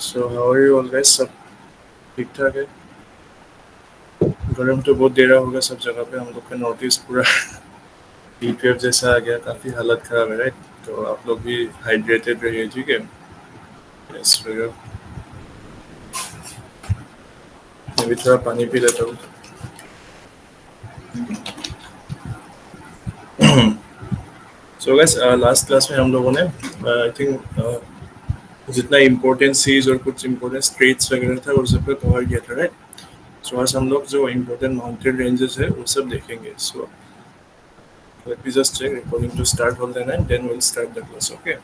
So how are you all guys? सब ठीक ठाक है? गर्म तो बहुत दे रहा होगा सब जगह पे। हम लोग का नॉर्थ ईस्ट पूरा हीट वेव जैसा आ गया, काफ़ी हालत ख़राब है राइट। तो आप लोग भी हाइड्रेटेड रहिए, ठीक है? यस मैं भी थोड़ा पानी पी लेता हूँ। सो गाइस लास्ट क्लास में हम लोगों ने आई थिंक जितना इम्पोर्टेंट सीज और कुछ इम्पोर्टेंट स्ट्रेट्स वगैरह था वो सब पे कवर किया था राइट। सो आज हम लोग जो इम्पोर्टेंट माउंटेन रेंजेस है वो सब देखेंगे। सो let me just check recording to start hold the line, then we'll start the class, okay?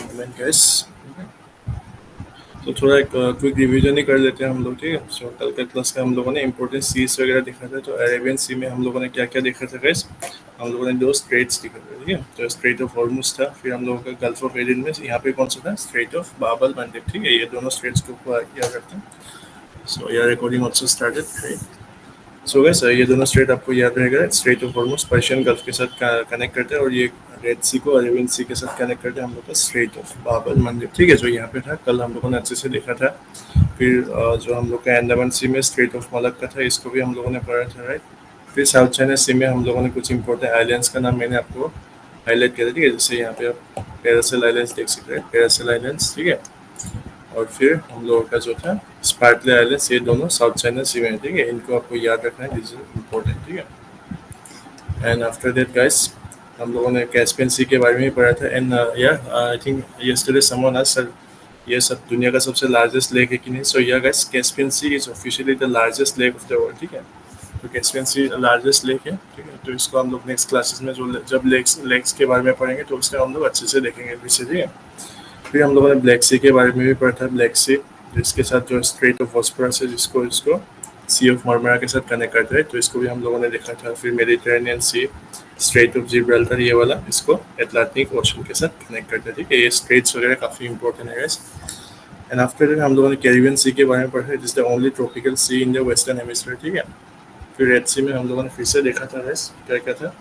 Moment guys. तो थोड़ा एक क्विक रिवीजन ही कर लेते हैं हम लोग, ठीक है? सो कल के क्लास का हम लोगों ने इंपॉर्टेंट सीज वगैरह देखा था। तो अरेबियन सी में हम लोगों ने क्या क्या देखा था गाइस? हम लोगों ने दो स्ट्रेट्स देखा था, ठीक है? तो स्ट्रेट ऑफ हॉर्मुज था, फिर हम लोगों का गल्फ ऑफ एडन में यहाँ पे कौन सा था? स्ट्रेट ऑफ बाबल मंडेब, ठीक है? ये दोनों स्ट्रेट्स को याद रखते हैं। सो यार रिकॉर्डिंग ऑल्सो स्टार्टेड। सो गैस ये दोनों स्ट्रेट आपको याद रहेगा। Straight of Hormuz Persian gulf के साथ कनेक्ट करते हैं, और ये रेड सी को अरेबियन सी के साथ कनेक्ट करते हैं हम लोग का स्ट्रेट ऑफ बाबल मंडेब, ठीक है? जो यहाँ पे था, कल हम लोगों ने अच्छे से देखा था। फिर जो हम लोग का अंडमान सी में स्ट्रेट ऑफ मलक्का था, इसको भी हम लोगों ने पढ़ा था राइट। फिर साउथ चाइना सी में हम लोगों ने कुछ इंपॉर्टेंट आइलैंड्स का नाम मैंने आपको हाईलाइट किया था, ठीक है? जैसे यहाँ पे आप पैरासेल आइलैंड्स देख सकते हैं, पैरासेल आइलैंड्स, ठीक है? और फिर हम लोगों का जो था स्पार्टले आइलैंड्स, ये दोनों साउथ चाइना सी में है, ठीक है? इनको आपको याद रखना है, दिस इज इम्पोर्टेंट, ठीक है? एंड आफ्टर दैट गाइस हम लोगों ने कैस्पियन सी के बारे में भी पढ़ा था। And I think yesterday someone asked sir, ये सब दुनिया का सबसे लार्जेस्ट लेक है कि नहीं? So yeah guys, Caspian Sea is officially the largest lake of the world, ठीक है? तो कैस्पियन सी लार्जेस्ट लेक है, ठीक है? तो इसको हम लोग नेक्स्ट क्लासेस में जो जब लेक्स लेक्स के बारे में पढ़ेंगे तो उसमें हम लोग अच्छे से देखेंगे फिर, ठीक है? फिर हम लोगों ने ब्लैक सी के बारे में भी पढ़ा था। ब्लैक सी जिसके साथ जो स्ट्रेट ऑफ बॉस्फोरस है, जिसको इसको सी ऑफ मरमरा के साथ कनेक्ट करता है, तो इसको भी हम लोगों ने देखा था। फिर Mediterranean Sea, Strait of Gibraltar, ये वाला इसको एटलांटिक ओशन के साथ कनेक्ट करता है, ठीक है? ये स्ट्रेट्स वगैरह काफ़ी इंपॉर्टेंट है गाइस। एंड आफ्टर दैट हम लोगों ने कैरिबियन सी के बारे में पढ़ा है, this the only tropical sea in the western hemisphere, ठीक है? फिर रेड सी में हम लोगों ने फिर से देखा था गाइस, क्या क्या था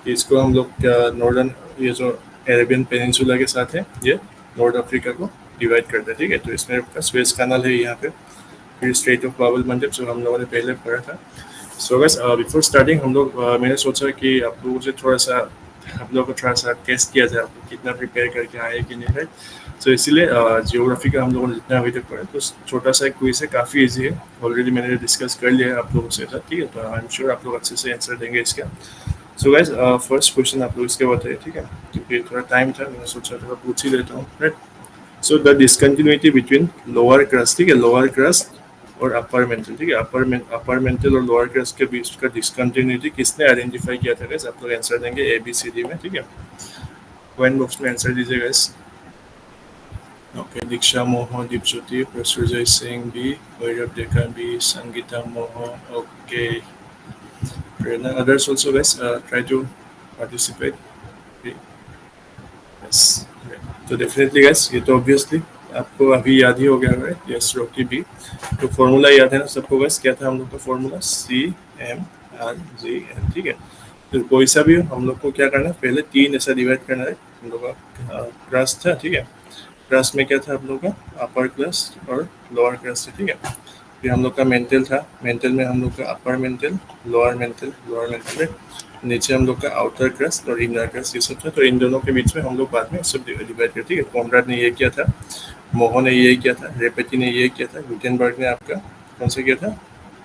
कि इसको हम लोग नॉर्दर्न, ये जो अरेबियन पेनिनसुला के साथ है, ये नॉर्थ अफ्रीका को डिवाइड करता है, ठीक है? तो इसमें आपका स्वेज कैनाल है यहाँ पे। फिर स्ट्रेट ऑफ बाबल मंडेब जो हम लोगों ने पहले पढ़ा था। सो गाइस बिफोर स्टार्टिंग हम लोग मैंने सोचा कि आप लोगों से थोड़ा सा, आप लोगों को थोड़ा सा टेस्ट किया जाए, आपको कितना प्रिपेयर करके आए कि नहीं, राइट? सो इसीलिए जियोग्राफी का हम लोगों ने जितना अभी तक पढ़ा, तो छोटा सा एक क्विज है, काफ़ी ईजी है। ऑलरेडी मैंने डिस्कस कर लिया है आप लोगों से, ठीक है? तो आई एम श्योर आप लोग अच्छे से आंसर देंगे इसका। सो गाइस फर्स्ट क्वेश्चन आप लोग इसके बताइए, ठीक है? क्योंकि थोड़ा टाइम था, मैंने सोचा थोड़ा पूछ ही लेता हूँ, right? So the discontinuity between lower crust, ठीक है? लोअर क्रस्ट और अपर मेंटल, ठीक है? अपर मेंटल और लोअर क्रस्ट के बीच का डिसकंटिन्यूटी किसने आइडेंटिफाई किया था गाइस? आप लोग आंसर देंगे ए बी सी डी में, ठीक है? कमेंट बॉक्स में आंसर दीजिए गाइस। ओके, दीक्षा मोह, दीपज्योति, प्रसूजय सिंह बी, भैरव डेका बी, संगीता मोह, okay. Prerna, others also guys try to participate. Yes, तो डेफिनेटली गाइस ये तो ऑब्वियसली आपको अभी याद ही हो गया है। Yes, Rocky B. तो फॉर्मूला याद है ना सबको गाइस? क्या था हम लोग का formula? C M R G N, ठीक है? तो कोई सा भी हो, हम लोग को क्या करना है, पहले तीन ऐसा डिवाइड करना है। हम लोग का क्लास था, ठीक है? क्लास में क्या था हम लोग का? अपर क्लास और लोअर क्लास था, ठीक है? फिर हम लोग का मेंटल था, मेंटल में हम लोग का upper mantle, lower mental, lower mental, नीचे हम लोग का आउटर क्रस्ट और इनर क्रस्ट, ये सब था। तो इन दोनों के बीच में हम लोग बाद में सब डिवाइड करते हैं। कॉन्राड ने ये किया था, मोहो ने ये किया था, रेपेटी ने ये किया था, गुटेनबर्ग ने आपका कौन सा किया था?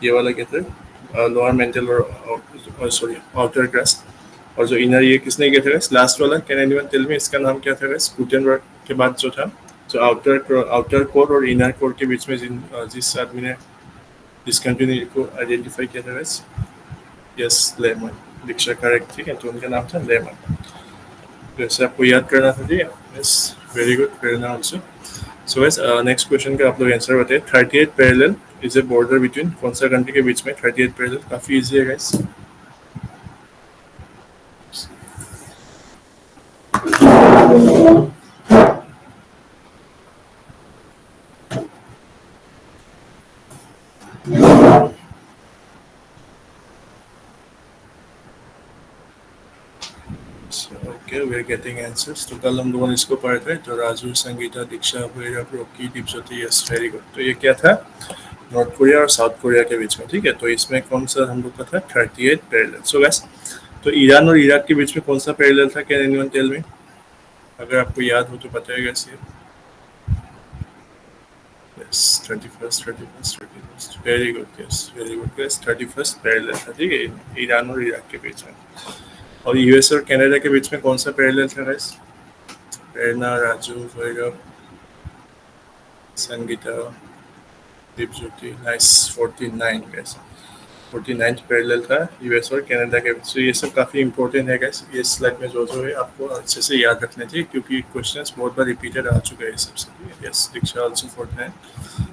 ये वाला किया था, लोअर मेंटल और सॉरी आउटर क्रस्ट। और जो इनर ये किसने किया था? लास्ट वाला, कैन एनीवन टेल मी इसका नाम क्या था? गुटेनबर्ग के बाद जो था, जो आउटर कोर और इनर कोर के बीच में जिस आदमी ने डिसकंटिन्यूटी को आइडेंटिफाई किया था guys? Yes, lemon. Diksha correct, ठीक है? तो उनका नाम था लेमन। तो ऐसे आपको याद करना था, ठीक है? Yes, very good, Prerna also. So guys next question का आप लोग आंसर बताइए। 38 parallel is a border between, कौन सा कंट्री के बीच में 38 पैरेलल? काफी इजी है guys. Okay, we are getting answers. तो कल हम लोगों ने इसको पढ़ा था, तो Raju, Sangeeta, Diksha, Bhairav, Rocky, Deepjyoti. Yes, very good. तो ये क्या था? नॉर्थ कोरिया और साउथ कोरिया के बीच में, ठीक है। तो इसमें कौन सा हम लोग का था? 38 पैरेलल। सो गैस, तो ईरान और इराक के बीच में कौन सा पैरेलल था? Can anyone tell me? अगर आपको याद हो तो बताइएगा इसे। Yes, 31st, 31st, 31st। Very good, yes, very good guys. 31st parallel था, ठीक है, ईरान और इराक के बीच में। और यूएस और कनाडा के बीच में कौन सा पैरेलल था guys? Prerna, Raju, Bhairav, Sangeeta, Deepjyoti. Nice, 49 guys. 49th parallel था यूएस और कनाडा के बीच। तो ये सब काफ़ी इंपॉर्टेंट है गैस। ये स्लाइड में जो है आपको अच्छे से याद रखने चाहिए, क्योंकि क्वेश्चंस बहुत बार रिपीटेड आ चुके हैं सबसे। यस, दीक्षा ऑल्सो 49।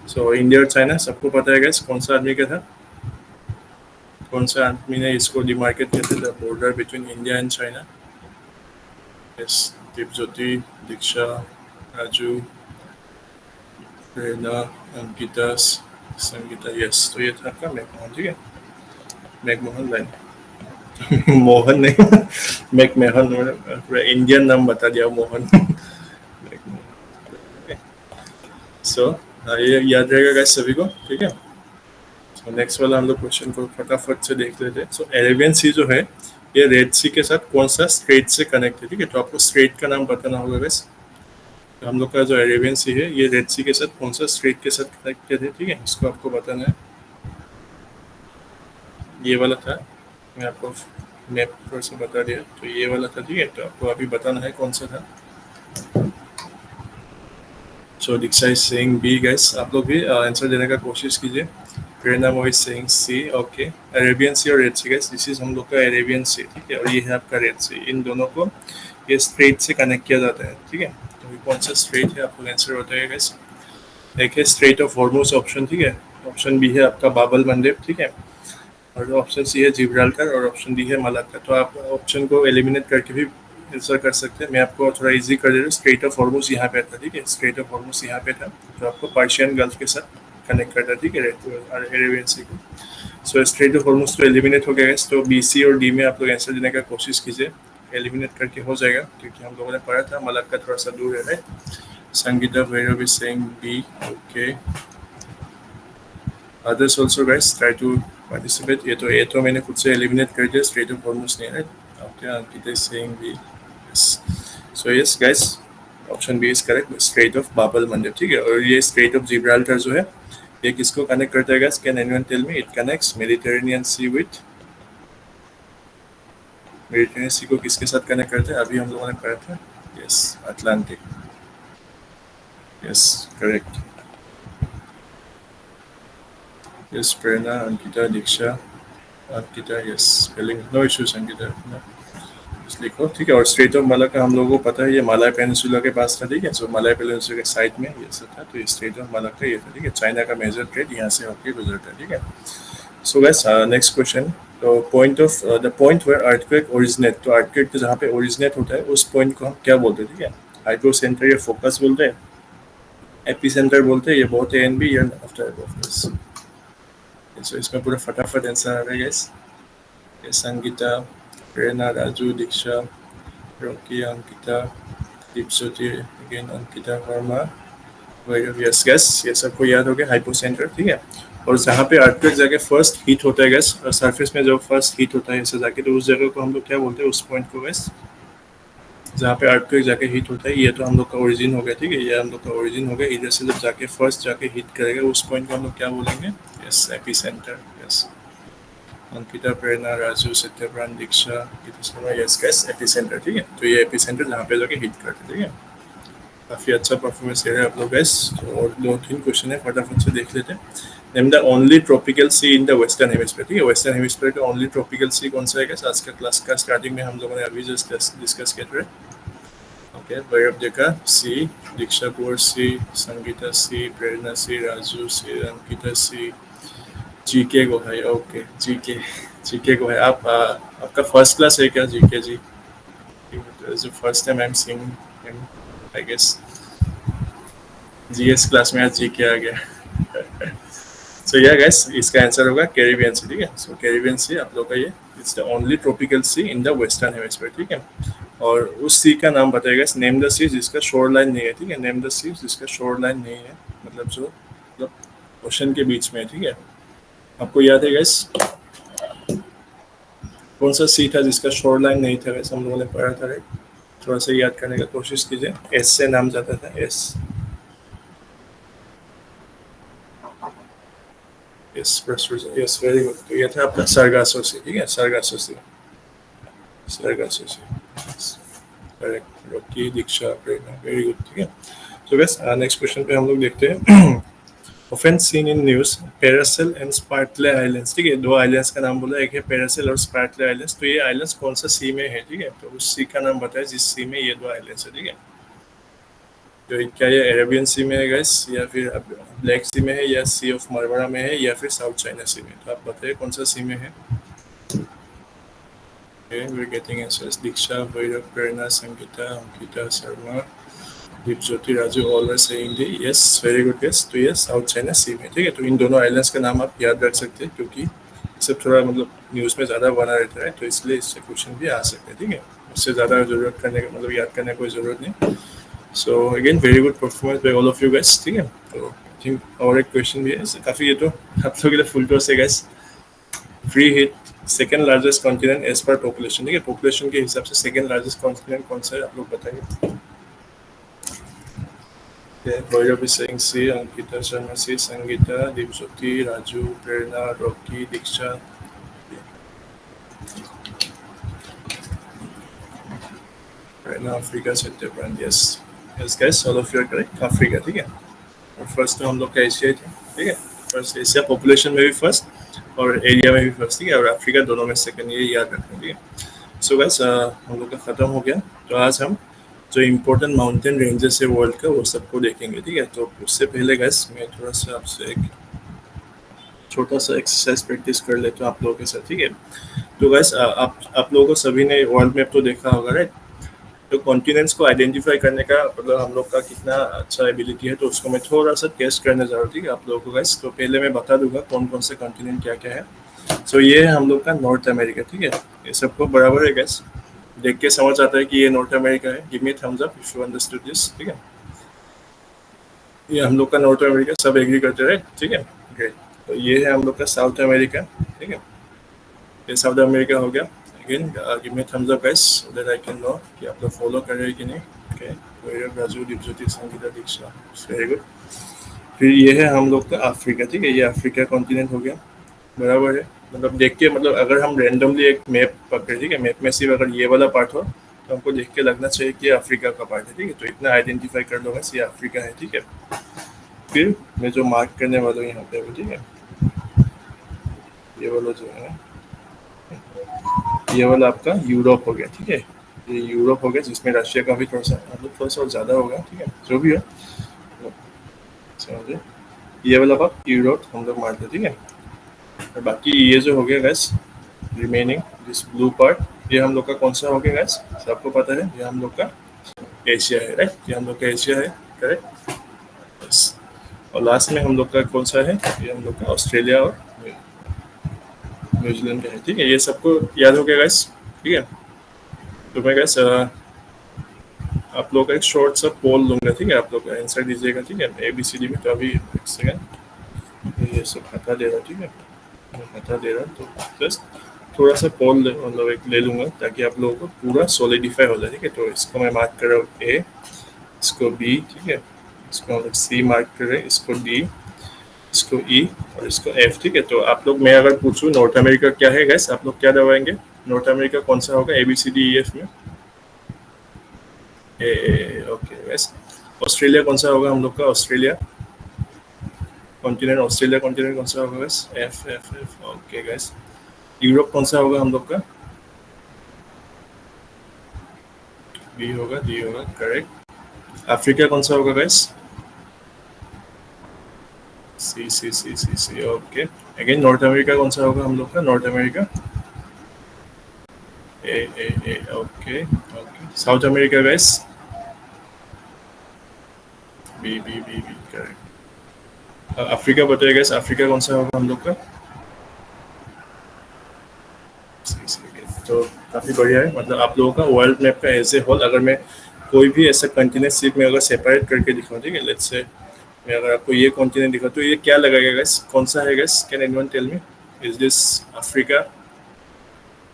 सो इंडिया और चाइना सबको पता है गैस कौन सा आदमी का था? कौन सा आदमी ने इसको डिमार्केट किया था, the border between India and China? Yes, Deepjyoti, Diksha, Raju, Prerna, Ankita, Sangeeta. Yes, तो ये था आपका मैकमोहन, ठीक है। McMahon line. मोहन नहीं, मैकमोहन। पूरा इंडियन नाम बता दिया, मोहन। सो ये याद रहेगा गाइस सभी को, ठीक है। सो नेक्स्ट वाला हम लोग क्वेश्चन को फटाफट से देख लेते हैं। सो अरेबियन सी जो है, ये रेड सी के साथ कौन सा स्ट्रेट से कनेक्ट है, ठीक है। तो आपको स्ट्रेट का नाम बताना होगा गाइस। तो हम लोग का जो अरेबियन सी है, ये रेड सी के साथ कौन सा स्ट्रेट के साथ कनेक्टेड है, ठीक है, इसको आपको बताना है। ये वाला था, मैं आपको मैप पर से बता दिया, तो ये वाला था, ठीक है। तो आपको अभी बताना है कौन सा था। सो दीक्षा इज सेइंग बी गाइस। आप लोग भी आंसर देने का कोशिश कीजिए। प्रेरणा वो is saying sea. Okay, Arabian Sea और red sea guys, this is हम लोग का अरेबियन सी, ठीक है। और ये है आपका रेड सी। इन दोनों को ये स्ट्रेट से कनेक्ट किया जाता है, ठीक है। तो ये कौन सा स्ट्रेट है, आपको आंसर बताइए गाइस। एक है स्ट्रेट ऑफ हॉर्मुज ऑप्शन, ठीक है। ऑप्शन बी है आपका बाबल मंडेब, ठीक है। और ऑप्शन सी है जिब्राल्टर, और ऑप्शन डी है मलाक्का। तो आप ऑप्शन को एलिमिनेट करके भी आंसर कर सकते हैं। मैं आपको थोड़ा इजी कर दे रहा हूँ। स्ट्रेट ऑफ हॉर्मुज यहाँ पे था, ठीक है। स्ट्रेट ऑफ हॉर्मुज यहाँ पे था, जो आपको पर्शियन गल्फ के साथ कनेक्ट करता है, ठीक है, अरेबियन सी को। सो स्ट्रेट ऑफ हॉर्मुज तो एलिमिनेट हो गया है। तो बी, सी और डी में आप लोग आंसर देने का कोशिश कीजिए। एलिमिनेट करके हो जाएगा, क्योंकि हम लोगों ने पढ़ा था मलाक्का थोड़ा सा दूर है, right. Sangeeta, Bhairav is saying B. Okay, others also guys try to participate। ये तो मैंने खुद से एलिमिनेट कर दिया, स्ट्रेट ऑफ हॉर्मुज नहीं है। Okay, Ankita is saying B. Yes, so yes guys, option B is correct, strait of Bab el Mandeb, ठीक है। और ये स्ट्रेट ऑफ जिब्राल्टर जो है, ये किसको कनेक्ट करता है guys? Can anyone tell me? It connects Mediterranean Sea with, Mediterranean Sea को किसके साथ कनेक्ट करता है? अभी हम लोगों ने पढ़ा था, yes, Atlantic. Yes, correct. Yes, Prerna, Ankita, Diksha, Ankita, yes, spelling no issues Ankita, बस लिखो, ठीक है। और स्ट्रेट ऑफ मलाक्का हम लोगों को पता है, ये मालाय पेनिनसुला के पास था, ठीक है। सो मालाय पेनिनसुला के साइड में ये सब था, तो ये स्ट्रेट ऑफ मलाक्का ये था, ठीक है। चाइना का मेजर ट्रेड यहाँ से होकर गुजरता है, ठीक है। So guys, next question. तो point of the point where earthquake originate, तो अर्थक्वेक जहाँ पे ओरिजिनेट होता है, उस पॉइंट को हम क्या बोलते हैं, ठीक है। हाइड्रो सेंटर या फोकस बोलते हैं, एपी सेंटर बोलते हैं, ये बहुत ए एंड बी या आफ्टर फोकस। सो इसमें पूरा फटाफट आंसर आ रहा है guys. Sangeeta, Prerna, Raju, Diksha, Rocky, Ankita, Deepjyoti, again Ankita Verma, Bhairav. Yes guys, ये सबको याद हो गया, हाइपो सेंटर, ठीक है। और जहाँ पे अर्थक्वेक जाके फर्स्ट हीट होता है गैस, सरफेस में जब फर्स्ट हीट होता है ऐसे जाके, तो उस जगह को हम लोग क्या बोलते हैं, उस पॉइंट को गैस, जहाँ पे अर्थक्वेक जाके हीट होता है। ये तो हम लोग का ओरिजिन हो गया, ठीक है। ये हम लोग का ओरिजिन हो गया। इधर से जब जाके फर्स्ट जाके हीट करेगा, उस पॉइंट को हम लोग क्या बोलेंगे? Yes, epicentre. Yes, Ankita, Prerna, Raju, Satyapran, Diksha, yes guys, epicentre, ठीक है। तो ये एपी सेंटर जहाँ पे जाके हिट करते हैं, ठीक है। काफ़ी अच्छा परफॉर्मेंस कर रहे हैं आप लोग गैस। तो और 2-3 क्वेश्चन है, फटाफट से देख लेते हैं। Name the only tropical sea in the western hemisphere, ठीक है। वेस्टर्न हेमिस्फीयर का ओनली ट्रॉपिकल सी कौन सा है गैस? आज का क्लास का स्टार्टिंग में हम लोगों ने अभी जस्ट डिस्कस किया था। ओके, भैरव देखा सी, दीक्षा कुंवर सी, संगीता सी, प्रेरणा सी, राजू सी, अंकिता सी, जीके को है। ओके, जीके को है। आप आपका फर्स्ट क्लास है क्या जीके जी? जो first time I am seeing I guess GS class में आज जी के आ गया। सो या गाइस इसका आंसर होगा कैरिबियन सी, ठीक है। सो कैरिबियन सी आप लोग का ये it's the only tropical sea in the western hemisphere, ठीक है। और उस सी का नाम बताइएगा, नेम द सी जिसका शोर लाइन नहीं है, ठीक है। नेम द सी जिसका शोर लाइन नहीं है, मतलब जो मतलब ओशन के बीच में है, ठीक है। आपको याद है गाइस कौन सा सी था जिसका शोर लाइन नहीं था गाइस, हम लोगों ने पढ़ा था राइट। थोड़ा सा याद करने का कोशिश कीजिए। एस से नाम जाता था, S. Yes yes very good. तो ये था आपका सरगासो सी, ठीक है। Sargasso Sea, Sargasso Sea, correct. Rocky, दीक्षा, प्रेरणा, वेरी गुड, ठीक है। तो बस नेक्स्ट क्वेश्चन पे हम लोग देखते हैं। Often seen in news Paracel and Spratly islands, ठीक है। दो आइलैंड्स का नाम बोला, एक है पैरासेल और स्पार्टले आइलैंड्स। तो ये आइलैंड्स कौन सा सी में है, ठीक है। तो उस सी का नाम बताए जिस सी में ये दो आइलैंड्स है, ठीक है। तो क्या ये अरेबियन सी में है गाइस, या फिर ब्लैक सी में है, या सी ऑफ मारवाड़ा में है, या फिर साउथ चाइना सी में। तो आप बताइए कौन सा सी में है। Okay, we're getting answers. Diksha, Vairav, Prerna, Sangeeta, Ankita, Sharma, Deepjyoti, Raju, all are saying D yes, very good yes. तो ये साउथ चाइना सी में, ठीक है। तो इन दोनों आइलैंड्स का नाम आप याद रख सकते हैं, क्योंकि इससे थोड़ा मतलब न्यूज़ में ज़्यादा बना रहता है, तो इसलिए इससे क्वेश्चन भी आ सकते हैं, ठीक है। उससे ज़्यादा जरूरत करने का मतलब याद करने की कोई ज़रूरत नहीं। So again very good performance by all of you guys, ठीक है। तो आई थिंक और एक क्वेश्चन भी है काफ़ी, ये तो आप लोगों के लिए फुल टॉस है guys. Free hit second largest continent as per population, ठीक है। पॉपुलेशन के हिसाब से सेकेंड लार्जेस्ट कॉन्टिनेंट कौन सा है, आप लोग बताइए। Vairav is saying C, Ankita Sharma C, Sangeeta, Dipjyoti, Raju, Prerna, Rocky, Diksha. Prerna, Africa, Satyapan, yes. Yes guys, all of you are correct. Africa, ठीक है। और फर्स्ट तो हम लोग का एशिया था, ठीक है। फर्स्ट एशिया पॉपुलेशन में भी फर्स्ट और एरिया में भी फर्स्ट, ठीक है। और अफ्रीका दोनों में सेकंड, ये याद रखना, ठीक है। सो गाइस हम लोग का खत्म हो गया। तो आज हम जो इम्पोर्टेंट माउंटेन रेंजेस है वर्ल्ड का वो सबको देखेंगे, ठीक है। तो उससे पहले गाइस मैं थोड़ा सा आपसे एक छोटा सा एक्सरसाइज प्रैक्टिस कर लेता हूँ आप लोगों के साथ, ठीक है। तो गाइस आप लोगों को सभी ने वर्ल्ड मैप तो देखा होगा राइट। तो कॉन्टिनेंट्स को आइडेंटिफाई करने का मतलब हम लोग का कितना अच्छा एबिलिटी है, तो उसको मैं थोड़ा सा टेस्ट करने जा रहा हूँ, ठीक है, आप लोगों को गाइस। तो पहले मैं बता दूंगा कौन कौन से कॉन्टिनेंट क्या क्या है। सो ये है हम लोग का नॉर्थ अमेरिका, ठीक है। ये सबको बराबर है गाइस, देख के समझ आता है कि ये नॉर्थ अमेरिका है। Give me thumbs up if you understood this, ठीक है। ये हम लोग का नॉर्थ अमेरिका, सब एग्री करते रहे, ठीक है। ग्रेट। तो ये है हम लोग का साउथ अमेरिका, ठीक है। ये साउथ अमेरिका हो गया। Again give me thumbs up guys so that I can know कि आप लोग फॉलो कर रहे हैं कि नहीं। Okay, Bhairav, Raju, Deepjyoti, Sangeeta, Diksha, very good. फिर ये है हम लोग का अफ्रीका, ठीक है। ये अफ्रीका कॉन्टिनेंट हो गया, बराबर है। मतलब देख के मतलब अगर हम रैंडमली एक मैप पकड़े, ठीक है, मैप में सिर्फ अगर ये वाला पार्ट हो तो हमको देख के लगना चाहिए कि अफ्रीका का पार्ट है, ठीक है। तो इतना आइडेंटिफाई कर लो बस, ये अफ्रीका है, ठीक है। फिर मैं जो मार्क करने वाला हूँ यहाँ पे, ठीक है, ये वाला जो है, ये वाला आपका यूरोप हो गया, ठीक है। ये यूरोप हो गया, जिसमें रशिया का भी थोड़ा सा मतलब थोड़ा सा ज़्यादा होगा, ठीक है, जो भी है समझे। ये वाला आप यूरोप हम लोग मारते, ठीक है। और बाकी ये जो हो गया gas remaining this blue part, ये हम लोग का कौन सा हो गया गैस, सबको पता है ये हम लोग का एशिया है राइट। ये हम लोग का एशिया है, करेक्ट, यस। और लास्ट में हम लोग का कौन सा है, ये हम लोग का ऑस्ट्रेलिया और न्यूजीलैंड का है, ठीक है। ये सबको याद हो गया गैस, ठीक है। तो मैं गैस आप लोग का एक शॉर्ट सा पोल लूंगा, ठीक है। आप लोग का आंसर दीजिएगा, ठीक है। ABCD में तो अभी एक सेकेंड ये सब हटा दे रहा, ठीक है, हटा दे रहा। तो जस्ट थोड़ा सा पोल मतलब एक ले लूंगा ताकि आप लोगों को पूरा सॉलिडिफाई हो जाए, ठीक है। तो इसको मैं मार्क कर रहा हूँ A, इसको B, ठीक है, इसको हम लोग C मार्क कर रहे हैं, इसको D, इसको E और इसको F, ठीक है। तो आप लोग, मैं अगर पूछूं नॉर्थ अमेरिका क्या है गैस, आप लोग क्या दबाएंगे, नॉर्थ अमेरिका कौन सा होगा ABCDEF में, ए, ओके गैस। ऑस्ट्रेलिया कौन सा होगा हम लोग का, ऑस्ट्रेलिया कॉन्टिनेंट, ऑस्ट्रेलिया कॉन्टिनेंट कौन सा होगा gas, F, okay gas. Europe कौन सा होगा हम लोग का, B होगा, D होगा, करेक्ट। अफ्रीका कौन सा होगा guys, C, okay. Again North America कौन सा होगा हम लोग का, North America A, okay okay. South America guys B correct. Africa बताइए गैस, अफ्रीका कौन सा होगा हम लोग का? तो काफ़ी बढ़िया है, मतलब आप लोगों का वर्ल्ड मैप का एज ए होल अगर मैं कोई भी ऐसा कंटिनेंट सीट में अगर सेपरेट करके दिखाऊँ, ठीक है, लेट्स से मैं अगर आपको ये कॉन्टिनेंट दिखा तो ये क्या लगेगा गैस, कौन सा है guys, can anyone tell me? Is this Africa?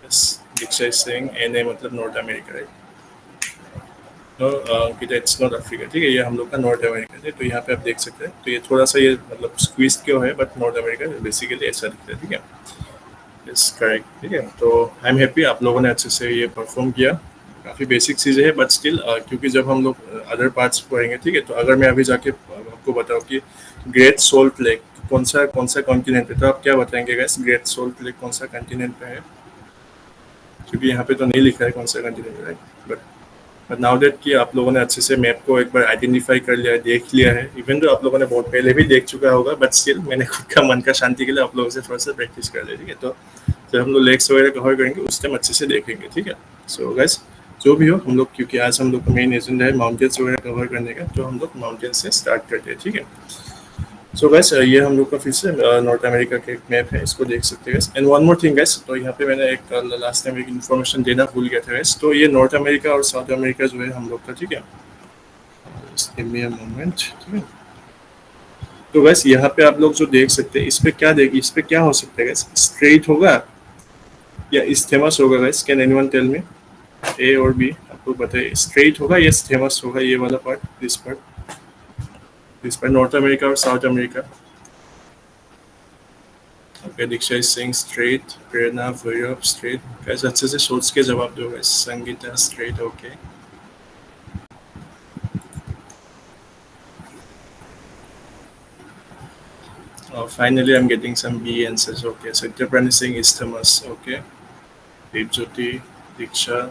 Yes, Diksha is saying NA मतलब नॉर्थ अमेरिका, राइट? नो कि इट्स नॉट अफ्रीका, ठीक है, ये हम लोग का नॉर्थ अमेरिका है। तो यहाँ पे आप देख सकते हैं, तो ये थोड़ा सा ये मतलब स्क्वीज क्यों है, बट नॉर्थ अमेरिका बेसिकली ऐसा दिखता है, ठीक है। यस करेक्ट, ठीक है। तो आई एम हैप्पी आप लोगों ने अच्छे से ये परफॉर्म किया। काफ़ी बेसिक चीज़ें हैं बट स्टिल, क्योंकि जब हम लोग अदर पार्ट्स पढ़ेंगे, ठीक है, तो अगर मैं अभी जाके आपको बताऊँ कि ग्रेट सोल्ट लेक कौन सा कॉन्टिनेंट पे, तो आप क्या बताएंगे गैस, ग्रेट सोल्ट लेक कौन सा कॉन्टिनेंट पे है? क्योंकि यहाँ पे तो नहीं लिखा है कौन सा कॉन्टिनेंट है, राइट? बट नाउ दैट कि आप लोगों ने अच्छे से मैप को एक बार आइडेंटिफाई कर लिया है, देख लिया है, इवन तो आप लोगों ने बहुत पहले भी देख चुका होगा, बट स्टिल मैंने खुद का मन का शांति के लिए आप लोगों से थोड़ा सा प्रैक्टिस कर लिया, ठीक है। तो जब हम लोग लेक्स वगैरह कवर करेंगे उस टाइम अच्छे से देखेंगे, ठीक है। सो गाइस, जो भी हो हम लोग, क्योंकि आज हम लोग का मेन एजेंडा है माउंटेन्स वगैरह कवर करने का, तो हम लोग माउंटेन से स्टार्ट करते हैं, ठीक है। सो गाइस, ये हम लोग का फिर से नॉर्थ अमेरिका का एक मैप है, इसको देख सकते हैं। And one more thing guys, तो यहाँ पे मैंने एक लास्ट टाइम एक इन्फॉर्मेशन देना भूल गया था गाइस, तो ये नॉर्थ अमेरिका और साउथ अमेरिका जो है हम लोग का, ठीक है। Just give me a moment, ठीक है। तो गाइस यहाँ पे आप लोग जो देख सकते हैं, इस पे क्या हो सकता है गाइस, स्ट्रेट होगा या इस्थेमस होगा guys, can anyone tell me? A और बी आपको बताइए, स्ट्रेट होगा या इस्थेमस होगा, ये वाला part, this part North America और South America. Okay, Diksha is saying strait, Prerna Bhairav strait. Guys अच्छे से सोच के जवाब दो guys, Sangeeta strait, okay. Finally I'm getting some B answers, okay। Satyaprani saying isthmus, okay। Deepjyoti, Diksha,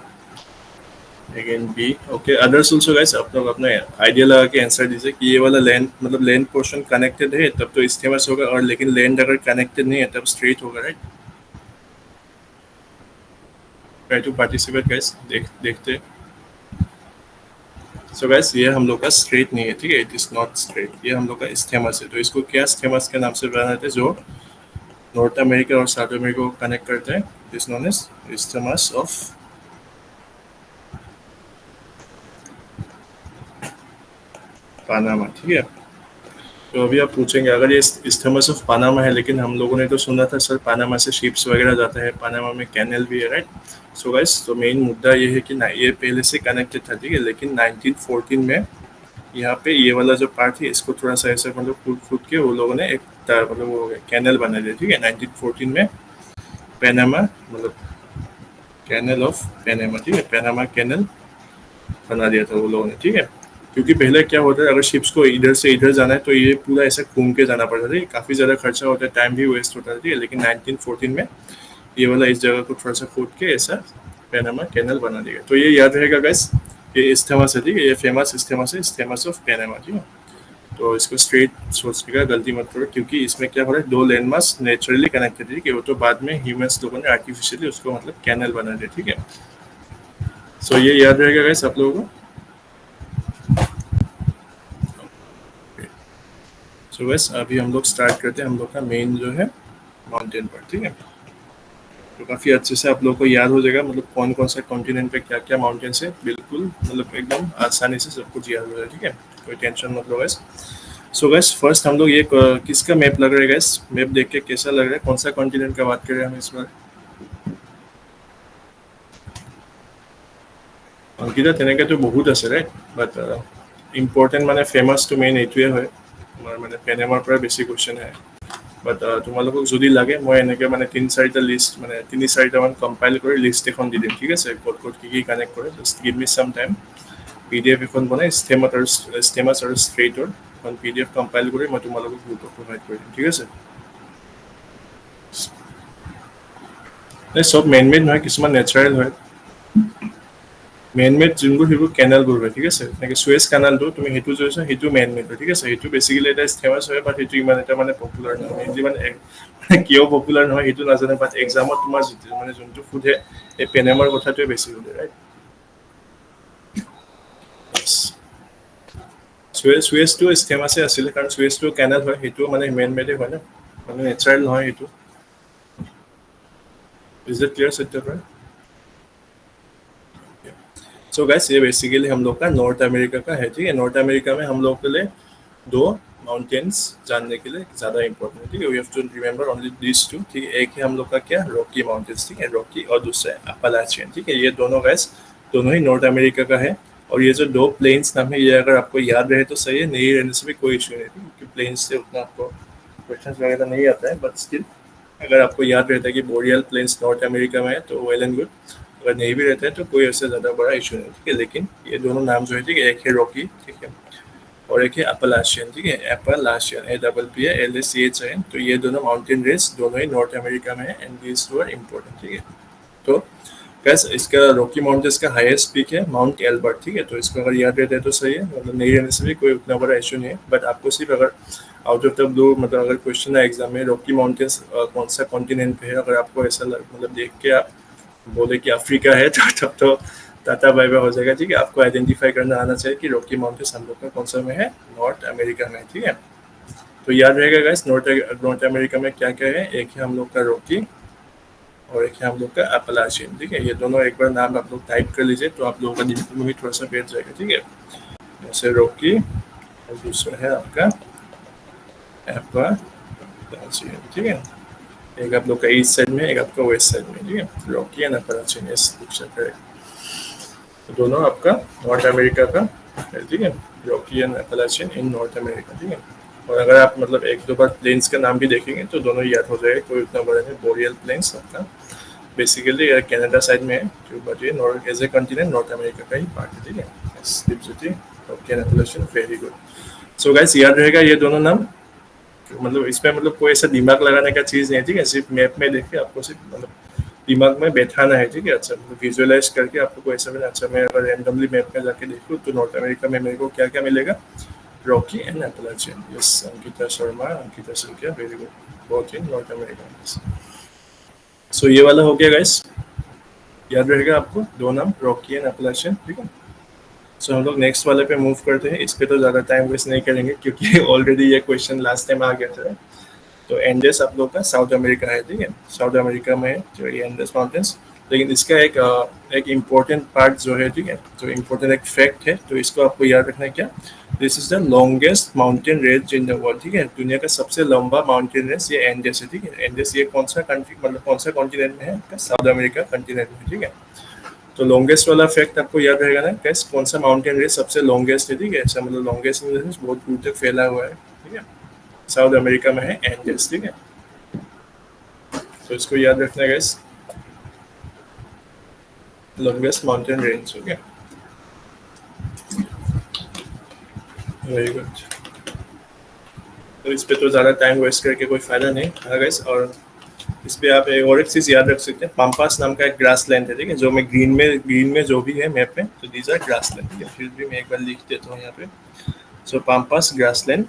again B, okay. Others also guys, आप लोग अपना आइडिया लगा के आंसर दीजिए कि ये वाला लैंड मतलब लैंड पोर्शन कनेक्टेड है तब तो इस्तेमस होगा, और लेकिन लैंड अगर कनेक्टेड नहीं है तब स्ट्रेट होगा, right? Try to participate guys, देखते। सो गाइस, ये हम लोग का स्ट्रेट नहीं है, ठीक है, इट इज नॉट स्ट्रेट, ये हम लोग का इस्तेमस है। तो इसको क्या स्टेमस के नाम से बनाते हैं, जो नॉर्थ अमेरिका और साउथ अमेरिका को कनेक्ट करते हैं, is known as isthmus of Panama, ठीक है। तो अभी आप पूछेंगे अगर ये इस्थमस ऑफ पनामा है, लेकिन हम लोगों ने तो सुना था सर पनामा से शिप्स वगैरह जाता है, पनामा में कैनल भी है, राइट? सो गाइस, तो मेन मुद्दा ये है कि ना ये पहले से कनेक्टेड था, ठीक है, लेकिन 1914 में यहाँ पे ये वाला जो पार्ट है इसको थोड़ा सा ऐसा मतलब कूद कूद के वो लोगों ने एक मतलब वो कैनल बना दिया, ठीक है, 1914 में। पैनामा मतलब कैनल ऑफ पैनामा, ठीक है, पैनामा कैनल बना दिया था वो लोगों ने, ठीक है। क्योंकि पहले क्या होता है, अगर शिप्स को इधर से इधर जाना है तो ये पूरा ऐसा घूम के जाना पड़ता था, काफ़ी ज़्यादा खर्चा होता है, टाइम भी वेस्ट होता था, ठीक है। लेकिन 1914 में ये वाला इस जगह को थोड़ा सा खोद के ऐसा पैनामा कैनल बना दिया। तो ये याद रहेगा गैस, ये इस्थेमस है, ठीक है, ये फेमस इस्थेमस है, इस्थेमस ऑफ पैनामा, ठीक है। तो इसको स्ट्रेट सोचेगा, गलती मत करो, क्योंकि इसमें क्या हो रहा है, दो लैंड मास नेचुरली कनेक्टेड है, ठीक है, वो तो बाद में ह्यूमंस लोगों ने आर्टिफिशियली उसको मतलब कैनल बना दिया, ठीक है। सो ये याद रहेगा गैस आप लोगों को। सो बस अभी हम लोग स्टार्ट करते हैं हम लोग का मेन जो है माउंटेन पर, ठीक है। तो काफ़ी अच्छे से आप लोग को याद हो जाएगा, मतलब कौन कौन सा कॉन्टिनेंट पे क्या क्या माउंटेन्स है, बिल्कुल मतलब एकदम आसानी से सब कुछ याद हो जाएगा, ठीक है, कोई टेंशन मत लो गैस। सो गैस फर्स्ट हम लोग ये किसका मैप लग रहा है गैस, मैप देख के कैसा लग रहा है, कौन सा कॉन्टिनेंट का बात कर रहे हैं हम इस बार? अंकिता তেনেকৈ तो बहुत আছে राइट, বাট ইম্পৰ্টেণ্ট মানে ফেমাছ টু মেইন এইটোৱে হয়, তোমাৰ মানে পেনেমাৰ পৰা বেছি কুৱেশ্যন আহে। বাট তোমালোকক যদি লাগে মই এনেকৈ মানে তিনি চাৰিটামান কম্পাইল কৰি লিষ্ট এখন দি দিম, ঠিক আছে, ক'ত ক'ত কি কি কানেক্ট কৰে, জাষ্ট গিভ মি চাম টাইম। PDF এখন বনাই ষ্টেমাছ আৰু ষ্ট্ৰেইটৰ এখন PDF কম্পাইল কৰি মই তোমালোকক গ্ৰুপত প্ৰভাইড কৰি দিম, ঠিক আছে। চব মেন মেড নহয়, কিছুমান নেচাৰেল হয়। মেন মেড যোনবোৰ সেইবোৰ কেনেলবোৰ হয়, ঠিক আছে, এনেকৈ চুৱেজ কানালটো তুমি সেইটো কৈছা, সেইটো মেন মেড হয়, ঠিক আছে, সেইটো বেচিকেলি এটা ফেমাছ হয়, বাট সেইটো ইমান এটা মানে পপুলাৰ নহয়, মেইনলি মানে কিয় পপুলাৰ নহয় সেইটো নাজানে, বাট এক্সামত তোমাৰ মানে যোনটো সোধে এই পেনেমাৰ কথাটোৱে বেছি সোধে, ৰাইট? চ' সুৱেজটো ফেমাছে আছিলে কাৰণ সুৱেজটো কেনেল হয়, সেইটো মানে মেন মেডে হয় ন, মানে নেচাৰেল নহয় সেইটো। इज इट क्लियर सत्य? सो गाइस ये बेसिकली हम लोग का नॉर्थ अमेरिका का है, ठीक है। नॉर्थ अमेरिका में हम लोग के लिए दो माउंटेन्स जानने के लिए ज़्यादा इंपॉर्टेंट है, ठीक है। We have to remember only this two, ठीक है। एक है हम लोग का क्या, रॉकी माउंटेन्स, ठीक है, रॉकी, और दूसरा है अपालाचियन, ठीक है। ये दोनों गाइस दोनों ही नॉर्थ अमेरिका का है। और ये जो दो प्लेन्स नाम है, ये अगर आपको याद रहे तो सही है, नहीं रहने से भी कोई इशू नहीं, क्योंकि प्लेन्स से उतना आपको क्वेश्चन वगैरह नहीं आता है, बट स्टिल अगर आपको याद रहता है कि बोरियल प्लेन्स नॉर्थ अमेरिका में है तो वेल एंड गुड। अगर नहीं भी रहता है तो कोई ऐसा ज़्यादा बड़ा इशू नहीं, ठीक है। लेकिन ये दोनों नाम जो है, ठीक है, एक है रॉकी, ठीक है, और एक है अपलाशियन, ठीक है, अपलाशियन, APPLACHIN। तो ये दोनों माउंटेन रेंज दोनों ही नॉर्थ अमेरिका में है, and these two are important, ठीक है। तो गैस इसका रॉकी माउंटेन्स का हाईएस्ट पीक है माउंट एल्बर्ट, ठीक है। तो इसको अगर याद रहता है तो सही है, मतलब नहीं रहने से भी कोई उतना बड़ा इशू नहीं है। बट आपको सिर्फ अगर आउट ऑफ द ब्लू, मतलब अगर क्वेश्चन है एग्जाम में रॉकी माउंटेन्स कौन सा कॉन्टिनेंट पे है, अगर आपको ऐसा मतलब देख के आप बोले कि अफ्रीका है, तो तब तो टाटा बाय बाय हो जाएगा, ठीक है। आपको आइडेंटिफाई करना आना चाहिए कि रॉकी माउंटेन्स हम लोग का कौन सा में है, नॉर्थ अमेरिका में, ठीक है। तो याद रहेगा गाइस, नॉर्थ अमेरिका में क्या क्या है, एक है हम लोग का रॉकी और एक है हम लोग का अपलाचियन, ठीक है। ये दोनों एक बार नाम आप लोग टाइप कर लीजिए तो आप लोगों का दिमाग में भी थोड़ा सा बैठ जाएगा, ठीक है। जैसे रॉकी और दूसरा है आपका अपलाचियन, ठीक है। एक आप लोग का ईस्ट साइड में, एक आपका वेस्ट साइड में, ठीक है। रॉकी एंड अपलाचियन, यस, तो दोनों आपका नॉर्थ अमेरिका का है, ठीक है। Rocky and Appalachian in North America, ठीक है। और अगर आप मतलब एक दो बार प्लेन्स का नाम भी देखेंगे तो दोनों याद हो जाएगा, कोई उतना बड़ा नहीं। बोरियल प्लेन्स आपका बेसिकली कनाडा साइड में है, बट ये north as a continent North America का ही पार्ट है, ठीक है। Rocky and Appalachian, very good. So guys याद रहेगा ये दोनों नाम, मतलब इसमें मतलब कोई ऐसा दिमाग लगाने का चीज़ नहीं है, ठीक है। सिर्फ मैप में देख के आपको सिर्फ मतलब दिमाग में बैठाना है, ठीक है। अच्छा, मतलब विजुअलाइज करके आपको कोई ऐसा मिला, अच्छा मैं अगर रैंडमली मैप में जाके देखूँ तो नॉर्थ अमेरिका में मेरे को क्या क्या मिलेगा, Rocky and Appalachian, yes. Ankita Sharma, Ankita Sinkia, very good, बहुत ही नॉर्थ अमेरिका। सो ये वाला हो गया गाइस, याद रहेगा आपको दो नाम, रॉकी एंड अपलाचियन, ठीक है। सो हम लोग नेक्स्ट वाले पे मूव करते हैं। इस पे तो ज़्यादा टाइम वेस्ट नहीं करेंगे क्योंकि ऑलरेडी ये क्वेश्चन लास्ट टाइम आ गया था। तो एंडेस आप लोग का साउथ अमेरिका है, ठीक है। साउथ अमेरिका में है जो ये एंडेस माउंटेन्स। लेकिन इसका एक इम्पोर्टेंट पार्ट जो है, ठीक है, जो इम्पोर्टेंट एक फैक्ट है, तो इसको आपको याद रखना है क्या, this is the longest mountain range in the world, ठीक है। दुनिया का सबसे लंबा माउंटेन रेंज ये एंडेस है, ठीक है। एंडेस ये कौन सा कंट्री, मतलब कौन सा कॉन्टिनेंट में है, साउथ अमेरिका कॉन्टिनेंट में, ठीक है। तो लॉन्गेस्ट वाला फैक्ट आपको याद रहेगा ना, कैसे कौन सा माउंटेन रेंज सबसे लॉन्गेस्ट है, ठीक है। ऐसा मतलब लॉन्गेस्ट मीन्स बहुत दूर तक फैला हुआ है, ठीक है। साउथ अमेरिका में है एंडेस, ठीक है। तो इसको याद रखना guys, longest mountain range, okay, very good. तो इस पे तो ज़्यादा टाइम वेस्ट करके कोई फायदा नहीं है गाइस। और इस पे आप और एक चीज़ याद रख सकते हैं, पाम्पास नाम का एक ग्रास लैंड है, ठीक है, जो मैं ग्रीन में जो भी है मैप में, तो दीज आर ग्रास लैंड, ठीक है। फिर भी मैं एक बार लिख देता हूँ यहाँ पे। सो पाम्पास ग्रास लैंड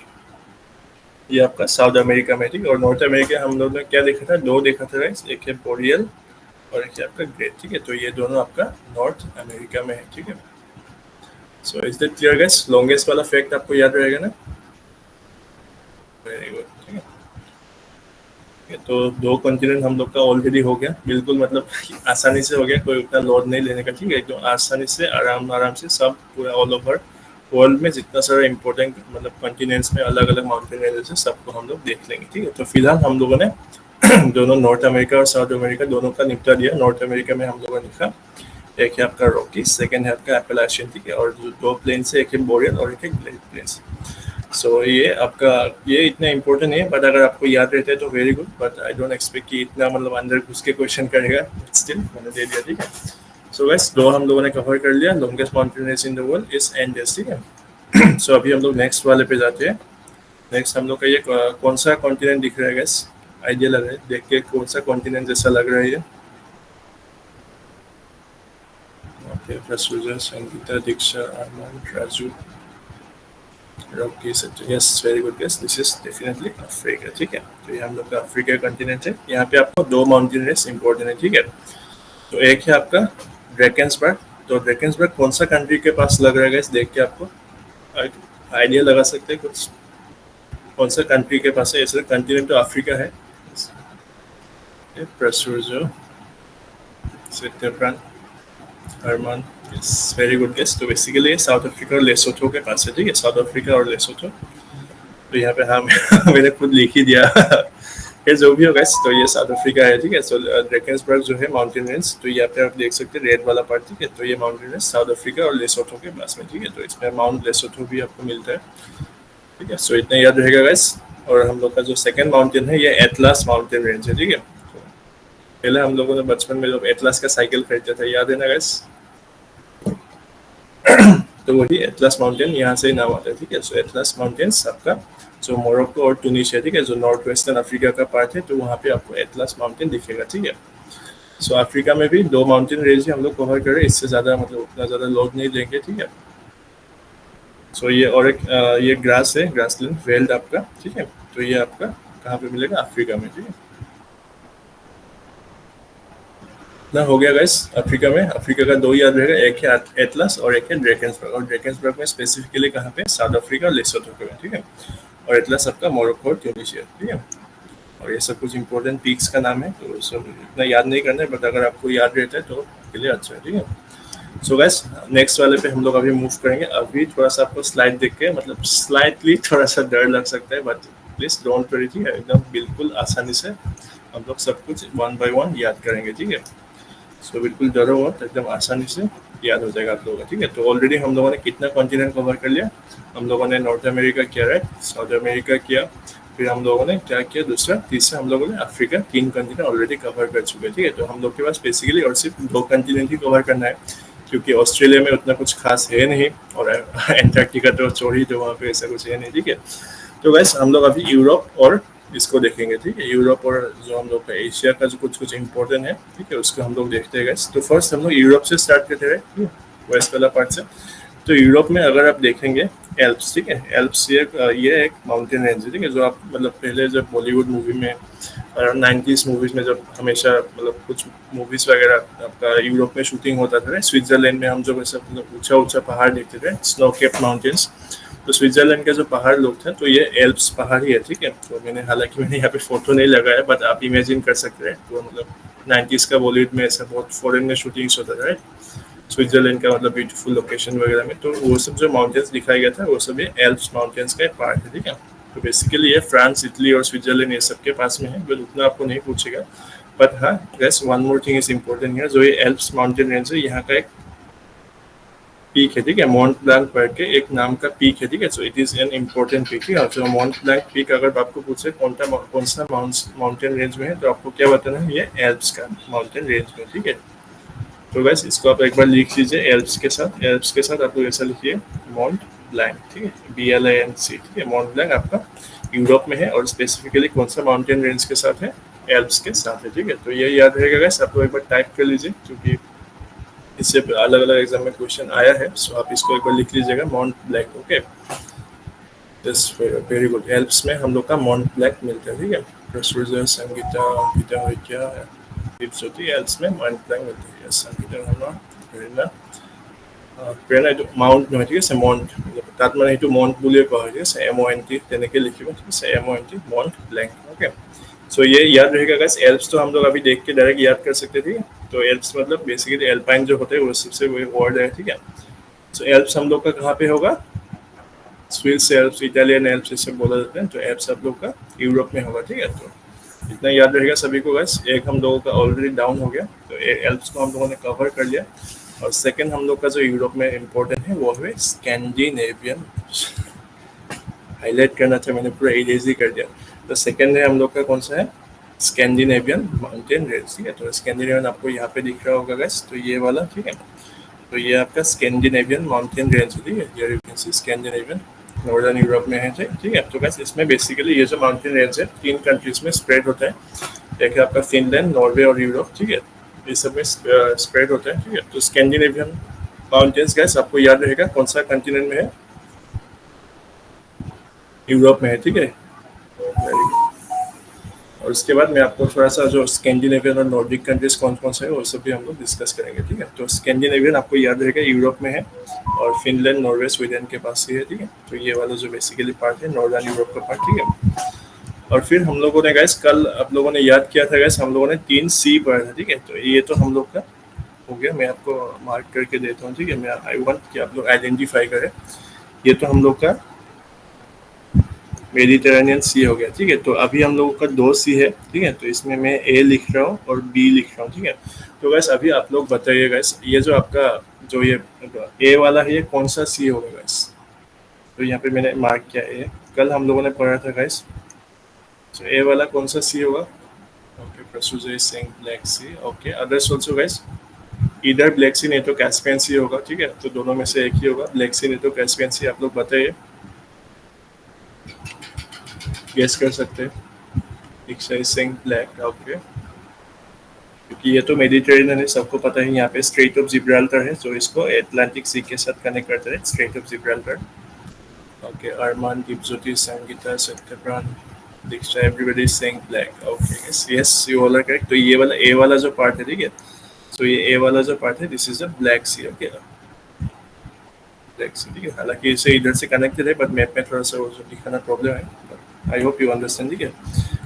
ये आपका साउथ अमेरिका में, ठीक है। और नॉर्थ अमेरिका हम लोगों ने क्या देखा था, दो देखा था गाइस, एक है बोरियल और एक है आपका ग्रेट, ठीक है। तो ये दोनों आपका नॉर्थ अमेरिका में है, ठीक है। So is that clear guys, longest वाला फैक्ट आपको याद रहेगा ना, वेरी गुड, ठीक है। तो दो कॉन्टिनेंट हम लोग का ऑलरेडी हो गया, बिल्कुल मतलब आसानी से हो गया, कोई उतना लोड नहीं लेने का, ठीक है। एकदम आसानी से आराम से सब पूरा ऑल ओवर वर्ल्ड में जितना सारा इंपॉर्टेंट मतलब कॉन्टिनेंट्स में अलग अलग माउंटेन रेंजेस है, सबको हम लोग देख लेंगे, ठीक है। तो फिलहाल हम लोगों ने दोनों नॉर्थ अमेरिका और साउथ अमेरिका दोनों का निपटा दिया। नॉर्थ अमेरिका में हम लोगों ने लिखा, एक है आपका रॉकी, सेकंड है आपका अपलाचियन, ठीक है। और जो दो प्लेन्स है, एक है बोरियल और एक है ग्रेट प्लेन्स। सो ये आपका ये इतना इम्पोर्टेंट नहीं है, बट अगर आपको याद रहता है तो very good, but I don't expect कि इतना मतलब अंदर घुस के क्वेश्चन करेगा, स्टिल मैंने दे दिया, ठीक है। सो गाइस दो हम लोगों ने कवर कर लिया, longest mountain range in the world is Andes, ठीक है। सो अभी हम लोग नेक्स्ट वाले पे जाते हैं। नेक्स्ट हम लोग का ये कौन सा कॉन्टिनेंट दिख रहा है गाइस, आइडिया लग रहा है देख के कौन सा कॉन्टिनेंट जैसा लग रहा है ये, okay. Prasuja, Sangeeta, Diksha, Arman, Raju, Rocky, Sachin, yes, very good guys, this is definitely Africa, ठीक है। तो ये हम लोग का अफ्रीका कॉन्टिनेंट है। यहाँ पे आपको दो माउंटेन रेंज इंपॉर्टेंट है, ठीक है। तो एक है आपका ड्रैकेंसबर्ग। तो ड्रैकेंसबर्ग कौन सा कंट्री के पास लग रहा है गाइस, देख के आपको आइडिया लगा सकते हैं कुछ कौन सा कंट्री के पास है? ऐसे कंटिनेंट तो अफ्रीका है। प्रसूर सिद्धप्रान हरमान, वेरी गुड गेस। तो बेसिकली साउथ अफ्रीका और लेसोथो के पास है, ठीक है, साउथ अफ्रीका और लेसोथो। तो यहाँ पे हम मैंने खुद लिख ही दिया ये जो भी होगा। तो ये साउथ अफ्रीका है, ठीक है। सो ड्रैकेंसबर्ग जो है माउंटेन रेंज, तो यहाँ पे आप देख सकते हैं रेड वाला पार्ट, ठीक है। तो ये माउंटेन रेंज साउथ अफ्रीका और लेसोथो के पास में, ठीक है। तो इसमें माउंट लेसोथो भी आपको मिलता है, ठीक है। सो इतना याद रहेगा गाइस। और हम लोग का जो सेकंड माउंटेन है ये एटलास माउंटेन रेंज है, ठीक है। पहले हम लोगों ने बचपन में जब एटलास का साइकिल खरीदते थे, याद है ना गाइस? तो वही एटलास माउंटेन यहाँ से ही नाम आता है, ठीक है। सो एटलास माउंटेन्स आपका जो मोरक्को और ट्यूनीशिया, ठीक है, जो नॉर्थ वेस्टर्न अफ्रीका का पार्ट है, तो वहाँ पे आपको एटलास माउंटेन दिखेगा, ठीक है। सो अफ्रीका में भी 2 माउंटेन रेंज हम लोग कवर कर रहे हैं, इससे ज़्यादा मतलब उतना ज़्यादा लोड नहीं लेंगे, ठीक है। सो ये और एक ये ग्रास है, ग्रासलैंड वेल्ड आपका, ठीक है। तो ये आपका कहाँ पे मिलेगा? अफ्रीका में, ठीक है। ना हो गया गाइस अफ्रीका में। अफ्रीका का 2 याद रहेगा, एक है एटलस और एक है ड्रैकेंसबर्ग। और ड्रैकेंसबर्ग में स्पेसिफिकली कहाँ पे? साउथ अफ्रीका और लेसोथो में, ठीक है। और एटलस आपका मोरक्को और ट्यूनीशिया, ठीक है। और ये सब कुछ इंपॉर्टेंट पीक्स का नाम है, तो सब इतना याद नहीं करना है, बट अगर आपको याद रहता है तो के लिए अच्छा है, ठीक है। सो गाइस नेक्स्ट वाले पे हम लोग अभी मूव करेंगे। अभी थोड़ा सा आपको स्लाइड देख के मतलब स्लाइटली थोड़ा सा डर लग सकता है, बट प्लीज डोंट वरी, ठीक है। एकदम बिल्कुल आसानी से हम लोग सब कुछ 1 बाय 1 याद करेंगे, ठीक है। सो बिल्कुल डरो मत, एकदम आसानी से याद हो जाएगा आप लोगों का, ठीक है। तो ऑलरेडी हम लोगों ने कितना कॉन्टिनेंट कवर कर लिया? हम लोगों ने नॉर्थ अमेरिका किया, राइट, साउथ अमेरिका किया, फिर हम लोगों ने क्या किया दूसरा, तीसरा हम लोगों ने अफ्रीका, 3 कंटिनेंट ऑलरेडी कवर कर चुके हैं, ठीक है। तो हम लोग के पास बेसिकली और सिर्फ 2 कंटिनेंट ही कवर करना है, क्योंकि ऑस्ट्रेलिया में उतना कुछ खास है नहीं, और एंटार्क्टिका तो छोड़ी, तो वहाँ पे ऐसा कुछ है नहीं, ठीक है। तो वैसे हम लोग अभी यूरोप और इसको देखेंगे, ठीक है। यूरोप और जो हम लोग का एशिया का जो कुछ कुछ इम्पोर्टेंट है, ठीक है, उसको हम लोग देखते हैं गाइस। तो फर्स्ट हम लोग यूरोप से स्टार्ट करते हैं, वेस्ट वाला पार्ट से। तो यूरोप में अगर आप देखेंगे एल्प्स, ठीक है, एल्प्स ये एक माउंटेन रेंज है, ठीक है, जो आप मतलब पहले जब बॉलीवुड मूवी में अराउंड 90s मूवीज में जब हमेशा मतलब कुछ मूवीज वगैरह आपका यूरोप में शूटिंग होता था, स्विट्जरलैंड में हम जब ऐसा मतलब ऊंचा ऊंचा पहाड़ देखते थे, स्नो केप माउंटेन्स, तो स्विट्जरलैंड के जो पहाड़ लोग थे, तो ये एल्प्स पहाड़ ही है, ठीक है। तो मैंने यहाँ पे फोटो नहीं लगाया, बट आप इमेजिन कर सकते हैं। तो मतलब 90s का बॉलीवुड में ऐसा बहुत फॉरेन में शूटिंग्स होता था, स्विट्जरलैंड का मतलब ब्यूटीफुल लोकेशन वगैरह में, तो वो सब जो माउंटेन्स दिखाया गया था वो सब ये एल्प्स माउंटेन्स का एक पार्ट है, ठीक है। तो बेसिकली ये फ्रांस, इटली और स्विट्जरलैंड ये सब के पास में है, बट उतना आपको नहीं पूछेगा। बट हाँ gas one more thing is important है, जो ये एल्प्स माउंटेन रेंज है, यहाँ का एक पीक है, ठीक है, माउंट ब्लैंक पढ़ के एक नाम का पीक है, ठीक है। So it is an important peak, ठीक है। जो माउंट ब्लैंक पीक अगर आपको पूछे कौन सा माउंटेन रेंज में है, तो आपको क्या बताना है? ये एल्प्स का माउंटेन रेंज में, ठीक है। तो वैसे इसको आप एक बार लिख लीजिए एल्प्स के साथ। एल्प्स के साथ आप लोग ऐसा लिखिए माउंट ब्लैंक, ठीक है, BLANC, ठीक है। माउंट ब्लैंक आपका यूरोप में है, और स्पेसिफिकली कौन सा माउंटेन रेंज के साथ है? एल्प्स के साथ है, ठीक है। तो ये याद रहेगा गाइस, आप लोग एक बार टाइप कर लीजिए, क्योंकि इससे अलग अलग एग्जाम में क्वेश्चन आया है। सो आप इसको एक बार लिख लीजिएगा, mount black, okay. Very good. Alps में हम लोग का माउंट ब्लैक मिलता है, ठीक है। प्रसूर संगीता गीता हो क्या टिप्स होती है एल्प्स में माउंट ब्लैक मिलती है, संगीता होना प्रेरणा প্ৰেৰণা এইটো মাউণ্ট নহয়, ঠিক আছে, মণ্ট, তাত মানে সেইটো মণ্ট বুলিয়ে কোৱা হয়, ঠিক আছে, MONT তেনেকৈ লিখিব, ঠিক আছে, MONT मॉन्ट ब्लैंक, ओके। सो ये याद रहेगा गाइस। एल्प्स तो हम लोग अभी देख के डायरेक्ट याद कर सकते थे। तो एल्प्स मतलब बेसिकली एल्पाइन जो होते हैं वो सबसे वही वर्ड है, ठीक है। सो एल्प्स हम लोग का कहाँ पे होगा? स्विस एल्प्स, इटालियन एल्प्स इसे बोला जाता है। तो एल्प्स आप लोग का यूरोप में होगा, ठीक है। तो इतना याद रहेगा सभी को गाइस। एक हम लोगों का ऑलरेडी डाउन हो गया, तो एल्प्स को हम लोगों ने कवर कर लिया। और सेकंड हम लोग का जो यूरोप में इम्पोर्टेंट है वो है स्कैंडिनेवियन। हाईलाइट करना था, मैंने पूरा इरेज ही कर दिया। तो सेकंड है हम लोग का कौन सा है? स्कैंडिनेवियन माउंटेन रेंज, ठीक है। तो स्कैंडिनेवियन आपको यहाँ पे दिख रहा होगा गाइस, तो ये वाला, ठीक है। तो ये आपका स्कैंडिनेवियन माउंटेन रेंज, ठीक है। Here you can see Scandinavian, northern Europe में है, ठीक है। तो गाइस इसमें बेसिकली ये जो माउंटेन रेंज है 3 कंट्रीज में स्प्रेड होता है। एक है आपका फिनलैंड, नॉर्वे और यूरोप, ठीक है। ये सब में स्प्रेड होता है, ठीक है। तो स्कैंडिनेवियन माउंटेन्स गाइस आपको याद रहेगा कौन सा कंटिनेंट में है? यूरोप में है, ठीक है। और उसके बाद मैं आपको थोड़ा सा जो स्कैंडिनेवियन और नॉर्डिक कंट्रीज कौन कौन से है वो सब भी हम लोग डिस्कस करेंगे, ठीक है। तो स्कैंडिनेवियन आपको याद रहेगा यूरोप में है, और फिनलैंड नॉर्वे स्वीडन के पास ही है, ठीक है। तो ये वाला जो बेसिकली पार्ट है नॉर्दर्न यूरोप का पार्ट, ठीक है। और फिर हम लोगों ने गैस कल आप लोगों ने याद किया था गैस, हम लोगों ने 3 सी पढ़ा था, ठीक है। तो ये तो हम लोग का हो गया, मैं आपको मार्क करके देता हूँ, ठीक है। मैं आई वांट कि आप लोग आइडेंटिफाई करें। ये तो हम लोग का मेडिटेरेनियन सी हो गया, ठीक है। तो अभी हम लोगों का 2 सी है, ठीक है। तो इसमें मैं ए लिख रहा हूँ और बी लिख रहा हूँ, ठीक है। तो गैस अभी आप लोग बताइए गैस, ये जो आपका जो ये ए वाला है ये कौन सा सी होगा गैस। तो यहाँ पे मैंने मार्क किया ए, कल हम लोगों ने पढ़ा था गैस। तो ए वाला कौन सा सी होगा? Okay, Prasuj is saying black sea. Okay, others also guys, इधर ब्लैक सी नहीं तो कैस्पियन सी होगा, ठीक है। तो दोनों में से एक ही होगा, ब्लैक सी नहीं तो कैस्पियन सी। आप लोग बताइए, गेस कर सकते हैं। दीक्षा इज सेइंग ब्लैक, ओके, क्योंकि ये तो मेडिटेरेनियन है, सबको पता है। यहाँ पे स्ट्रेट ऑफ जिब्राल्टर है जो इसको एटलांटिक सी के साथ कनेक्ट करता है, strait of Gibraltar. Okay, Arman, Deepjyoti, Sangeeta, Satyapran, Diksha, everybody is saying black. Okay, yes yes, you all are correct. तो ये वाला ए वाला जो पार्ट है, ठीक है। तो ये ए वाला जो पार्ट है, this is a black sea, okay, black sea, ठीक है। हालांकि इसे इधर से कनेक्टेड है, बट मैप में थोड़ा सा वो जो दिखाना प्रॉब्लम है, आई होप यू अंडरस्टैंड, ठीक है।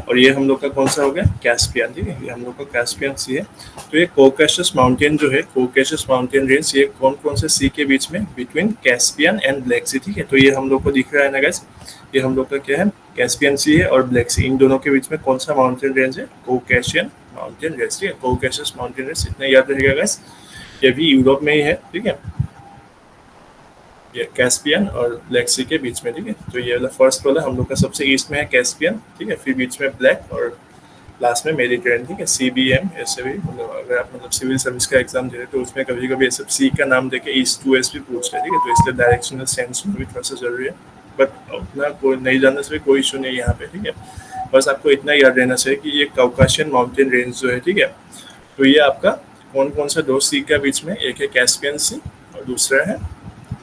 और ये हम लोग का कौन सा हो गया? कैस्पियन, ठीक है। ये हम लोग का कैस्पियन सी है। तो ये कोकेशस माउंटेन जो है, कोकेशस माउंटेन रेंज, ये कौन कौन से सी के बीच में, between Caspian and black sea, ठीक है। तो ये हम लोग को दिख रहा है ना गाइस, ये हम लोग का क्या है? कैस्पियन सी है और ब्लैक सी, इन दोनों के बीच में कौन सा माउंटेन रेंज है? कोकेशियन माउंटेन रेंज, ठीक है। कोकेशस माउंटेन रेंज, इतना याद रहेगा गाइस। ये भी यूरोप में ही है, ठीक है। ये कैस्पियन और ब्लैक सी के बीच में, ठीक है। तो ये वाला फर्स्ट वाला हम लोग का सबसे ईस्ट में है कैस्पियन, ठीक है। फिर बीच में ब्लैक और लास्ट में मेडिटेरेनियन, ठीक है। CBM ऐसे भी, मतलब अगर आप मतलब सिविल सर्विस का एग्जाम दे रहे तो उसमें कभी कभी ऐसे सी का नाम देके ईस्ट टू वेस्ट भी पूछते हैं, ठीक है। तो इसलिए डायरेक्शनल सेंस में भी थोड़ा सा जरूरी है, बट उतना कोई नहीं जानने से भी कोई इशू नहीं है यहाँ पे, ठीक है। बस आपको इतना याद रहना चाहिए कि ये काउकाशियन माउंटेन रेंज जो है, ठीक है। तो ये आपका कौन कौन सा 2 सी का बीच में, एक है कैस्पियन सी और दूसरा है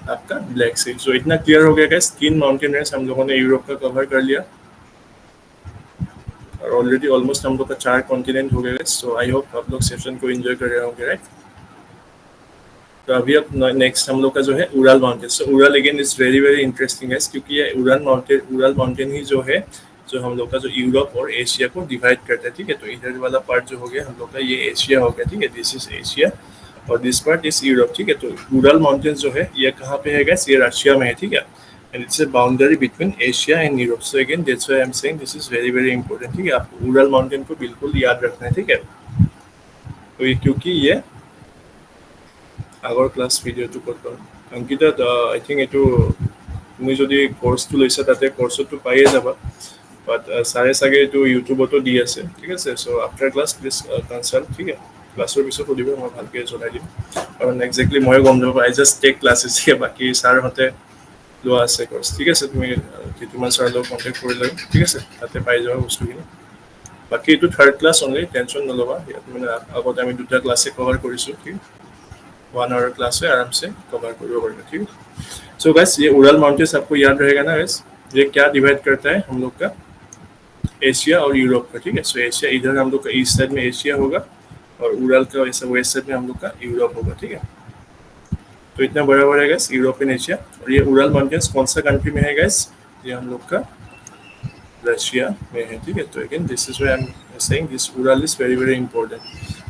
आपका ब्लैक सी। जो इतना क्लियर हो गया गाइस, 3 माउंटेन रेंज हम लोगों ने यूरोप का कवर कर लिया, और ऑलरेडी ऑलमोस्ट हम लोग का 4 कॉन्टिनेंट हो गए। सो आई होप आप लोग सेशन को एंजॉय कर रहे होंगे, राइट। तो अभी अब नेक्स्ट हम लोग का जो है Ural mountain. So Ural again is very very interesting है, क्योंकि ये उराल माउंटेन ही जो है, जो हम लोग का जो यूरोप और एशिया को डिवाइड करता है, ठीक है। तो इधर वाला पार्ट जो हो गया हम लोग का, ये एशिया हो गया, ठीक है। दिस इज एशिया और दिस पार्ट इज यूरोप, ठीक है। तो उराल माउंटेन जो है ये कहाँ पे है गाइस? ये रशिया में है, ठीक है। and it's a boundary between Asia and Europe. So again, that's why I'm saying this is very very important, ठीक है। आपको उराल माउंटेन को बिल्कुल याद रखना है, ठीक है। तो ये क्योंकि ये আগৰ ক্লাছ ভিডিঅ'টো ক'ত পাম? অংকিতা, আই থিংক এইটো তুমি যদি কোৰ্চটো লৈছা তাতে কোৰ্চতো পায়ে যাবা, বাট ছাৰে চাগে এইটো ইউটিউবতো দি আছে, ঠিক আছে। চ' আফটাৰ ক্লাছ প্লিজ কনচাল্ট, ঠিক আছে। ক্লাছৰ পিছত সুধিব, মই ভালকৈ জনাই দিম। কাৰণ একজেক্টলি ময়ো গম নাপাওঁ, আই জাষ্ট টেক ক্লাছেছ, ঠিক আছে। বাকী ছাৰহঁতে লোৱা আছে কোৰ্চ, ঠিক আছে। তুমি কেইটামান ছাৰৰ লগত কণ্টেক্ট কৰি ল'বা, ঠিক আছে। তাতে পাই যাবা বস্তুখিনি। বাকী এইটো 3rd ক্লাছ অনলি, টেনশ্যন নল'বা। ইয়াত মানে আগতে আমি 2টা ক্লাছে কভাৰ কৰিছোঁ, ঠিক আছে। 1 आवर क्लास है, आराम से कवर करो, ठीक है। सो गाइस, ये उराल माउंटेन्स आपको याद रहेगा ना गाइस, ये क्या डिवाइड करता है हम लोग का? एशिया और यूरोप का, ठीक है। सो एशिया इधर हम लोग का ईस्ट साइड में एशिया होगा, और उराल का ऐसा वेस्ट साइड में हम लोग का यूरोप होगा, ठीक है। तो इतना बड़ा है गाइस यूरोप एंड एशिया। और ये उराल माउंटेन्स कौन सा कंट्री में है गाइस? ये हम लोग का रशिया में है, ठीक है। तो again this is why I am saying this Ural is very very important.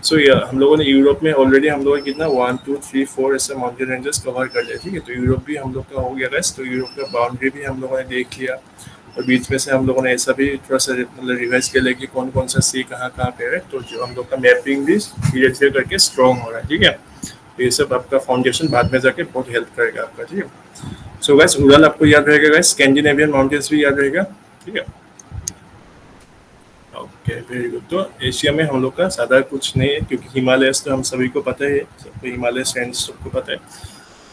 So हम लोगों ने यूरोप में ऑलरेडी हम लोगों ने कितना 1 2 3 4 ऐसे माउंटेन रेंजेस कवर कर लिया, ठीक है। तो यूरोप भी हम लोग का हो गया गाइस। तो यूरोप का बाउंड्री भी हम लोगों ने देख लिया, और बीच में से हम लोगों ने ऐसा भी थोड़ा सा मतलब रिवाइज कर लिया कि कौन कौन सा सी कहाँ पे है। तो जो हम लोग का मैपिंग भी धीरे धीरे करके स्ट्रॉन्ग हो रहा है, ठीक है। तो ये सब आपका फाउंडेशन बाद में जाके बहुत हेल्प करेगा आपका, ठीक है। सो गाइस, उराल आपको याद रहेगा गाइस, स्कैंडिनेवियन माउंटेन्स भी याद रहेगा, ठीक है। Okay, very good. तो एशिया में हम लोग का ज़्यादा कुछ नहीं है, क्योंकि हिमालयस तो हम सभी को पता है, सबको हिमालयस रेंज सबको पता है।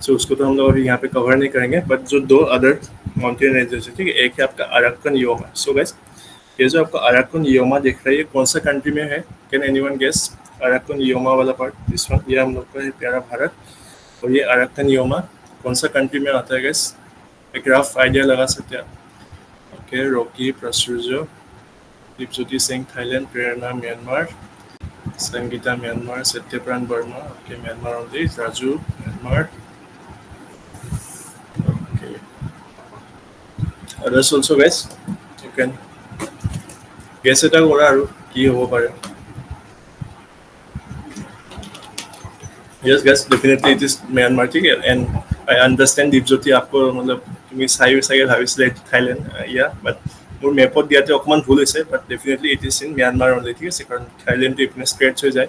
सो उसको तो हम लोग अभी यहाँ पे कवर नहीं करेंगे, बट जो 2 अदर माउंटेन रेंजेस है, ठीक है। एक है आपका अराक्कन योमा। सो गाइस, ये जो आपका अराक्कन योमा दिख रहा है, ये कौन सा कंट्री में है? Can anyone guess? Arakan Yoma वाला पार्ट, दिस वन, ये हम लोग का है प्यारा भारत। और ये अराक्कन योमा कौन सा कंट्री में आता है गाइस? एक रफ आइडिया लगा सकते हैं आप। Okay, Rocky, Prasurjo, Deepjyoti Singh Thailand, Prerna Myanmar, Sangeeta Myanmar, Satyapran Verma okay Myanmar only, Raju Myanmar okay, others also guys you can guess এটা কৰা আৰু কি হ'ব পাৰে। Yes guys definitely it is Myanmar ठीक है and I understand दीपज्योति आपको मतलब তুমি চাই চাগে ভাবিছিলে থাইলেণ্ড ইয়া বাট মোৰ মেপত দিয়াতে অকণমান ভুল হৈছে but definitely it is in Myanmar only ঠিক আছে কাৰণ থাইলেণ্ডটো ইপিনে স্ক্ৰেচ হৈ যায়